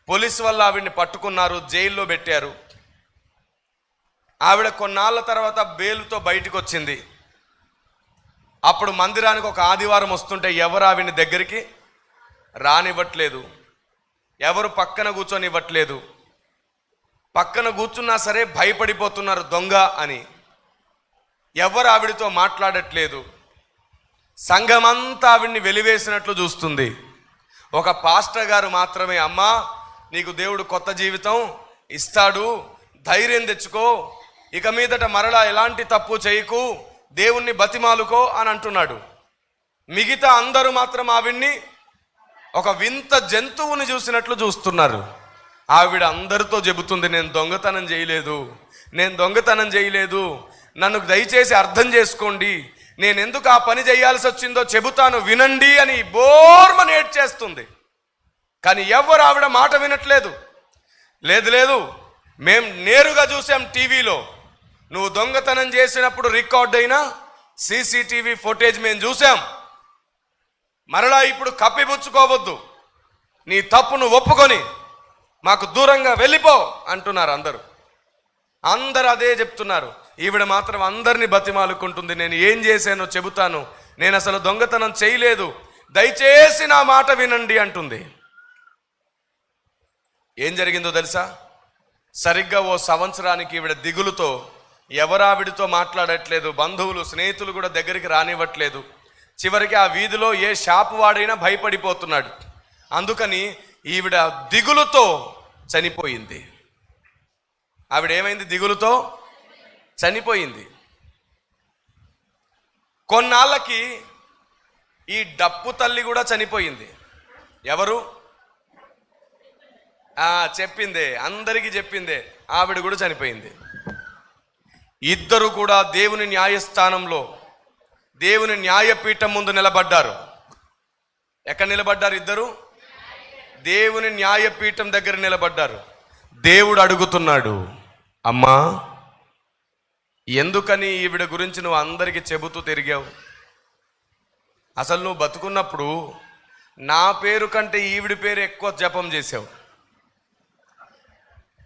పోలీసు వాళ్ళు ఆవిడ్ని పట్టుకున్నారు, జైల్లో పెట్టారు. ఆవిడ కొన్నాళ్ళ తర్వాత బెయిల్తో బయటకు వచ్చింది. అప్పుడు మందిరానికి ఒక ఆదివారం వస్తుంటే ఎవరు ఆవిడ్ని దగ్గరికి రానివ్వట్లేదు, ఎవరు పక్కన కూర్చొనివ్వట్లేదు. పక్కన కూర్చున్నా సరే భయపడిపోతున్నారు దొంగ అని. ఎవరు ఆవిడతో మాట్లాడట్లేదు. సంఘమంతా ఆవిడ్ని వెలివేసినట్లు చూస్తుంది. ఒక పాస్టర్ గారు మాత్రమే, అమ్మా నీకు దేవుడు కొత్త జీవితం ఇస్తాడు, ధైర్యం తెచ్చుకో, ఇక మీదట మరలా ఎలాంటి తప్పు చేయకు, దేవుణ్ణి బతిమాలుకో అని అంటున్నాడు. మిగతా అందరూ మాత్రం ఆవిడ్ని ఒక వింత జంతువుని చూసినట్లు చూస్తున్నారు. ఆవిడ అందరితో చెబుతుంది, నేను దొంగతనం చేయలేదు, నన్ను దయచేసి అర్థం చేసుకోండి, నేను ఎందుకు ఆ పని చేయాల్సి వచ్చిందో చెబుతాను వినండి అని బోర్మని ఏడ్చేస్తుంది. కానీ ఎవరు ఆవిడ మాట వినట్లేదు. లేదు మేం నేరుగా చూసాం టీవీలో, నువ్వు దొంగతనం చేసినప్పుడు రికార్డ్ అయిన సీసీటీవీ ఫుటేజ్ మేము చూసాం, మరలా ఇప్పుడు కప్పిపుచ్చుకోవద్దు, నీ తప్పును ఒప్పుకొని మాకు దూరంగా వెళ్ళిపో అంటున్నారు అందరూ అదే చెప్తున్నారు. ఈవిడ మాత్రం అందరినీ బతిమాలుకుంటుంది, నేను ఏం చేశానో చెబుతాను, నేను అసలు దొంగతనం చేయలేదు, దయచేసి నా మాట వినండి అంటుంది. ఏం జరిగిందో తెలుసా? సరిగ్గా ఓ సంవత్సరానికి ఈవిడ దిగులుతో ఎవరావిడితో మాట్లాడట్లేదు, బంధువులు స్నేహితులు కూడా దగ్గరికి రానివ్వట్లేదు. చివరికి ఆ వీధిలో ఏ షాపు వాడైనా భయపడిపోతున్నాడు. అందుకని ఈవిడ దిగులుతో చనిపోయింది. ఆవిడ ఏమైంది? దిగులుతో చనిపోయింది. కొన్నాళ్ళకి ఈ డప్పు తల్లి కూడా చనిపోయింది. ఎవరు? చెప్పిందే, అందరికీ చెప్పిందే, ఆవిడ కూడా చనిపోయింది. ఇద్దరు కూడా దేవుని న్యాయస్థానంలో, దేవుని న్యాయపీఠం ముందు నిలబడ్డారు. ఎక్కడ నిలబడ్డారు ఇద్దరు? దేవుని న్యాయపీఠం దగ్గర నిలబడ్డారు. దేవుడు అడుగుతున్నాడు, అమ్మా ఎందుకని ఈవిడ గురించి నువ్వు అందరికీ చెబుతూ తిరిగావు? అసలు నువ్వు బతుకున్నప్పుడు నా పేరు కంటే ఈవిడి పేరు ఎక్కువ జపం చేసావు.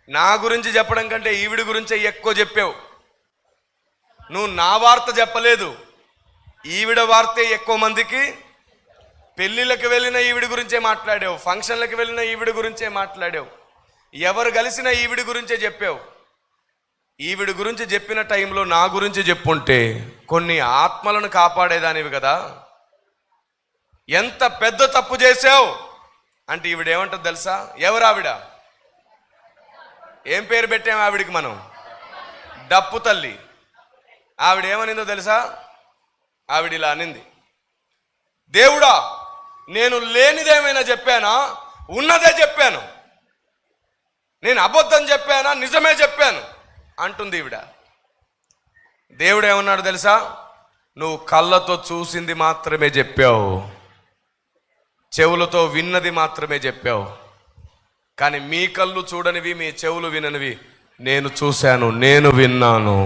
నా గురించి చెప్పడం కంటే ఈవిడి గురించే ఎక్కువ చెప్పావు. నువ్వు నా వార్త చెప్పలేదు, ఈవిడ వార్తే ఎక్కువ మందికి. పెళ్ళిళ్ళకి వెళ్ళిన ఈవిడి గురించే మాట్లాడావు, ఫంక్షన్లకు వెళ్ళిన ఈవిడి గురించే మాట్లాడావు, ఎవరు కలిసిన ఈవిడి గురించే చెప్పావు. ఈవిడి గురించి చెప్పిన టైంలో నా గురించి చెప్పుంటే కొన్ని ఆత్మలను కాపాడేదానివి కదా. ఎంత పెద్ద తప్పు చేసావు అంటే ఈవిడ ఏమంటుంది తెలుసా? ఎవరు ఆవిడ? ఏం పేరు పెట్టాము ఆవిడికి మనం? డప్పు తల్లి. ఆవిడ ఏమనిందో తెలుసా? ఆవిడ ఇలా అనింది, దేవుడా నేను లేనిదేమైనా చెప్పానా? ఉన్నదే చెప్పాను. నేను అబద్ధం చెప్పానా? నిజమే చెప్పాను అంటుంది ఈవిడ. దేవుడు ఏమన్నాడు తెలుసా? నువ్వు కళ్ళతో చూసింది మాత్రమే చెప్పావు, చెవులతో విన్నది మాత్రమే చెప్పావు. కానీ మీ కళ్ళు చూడనివి, మీ చెవులు విననివి నేను చూశాను, నేను విన్నాను.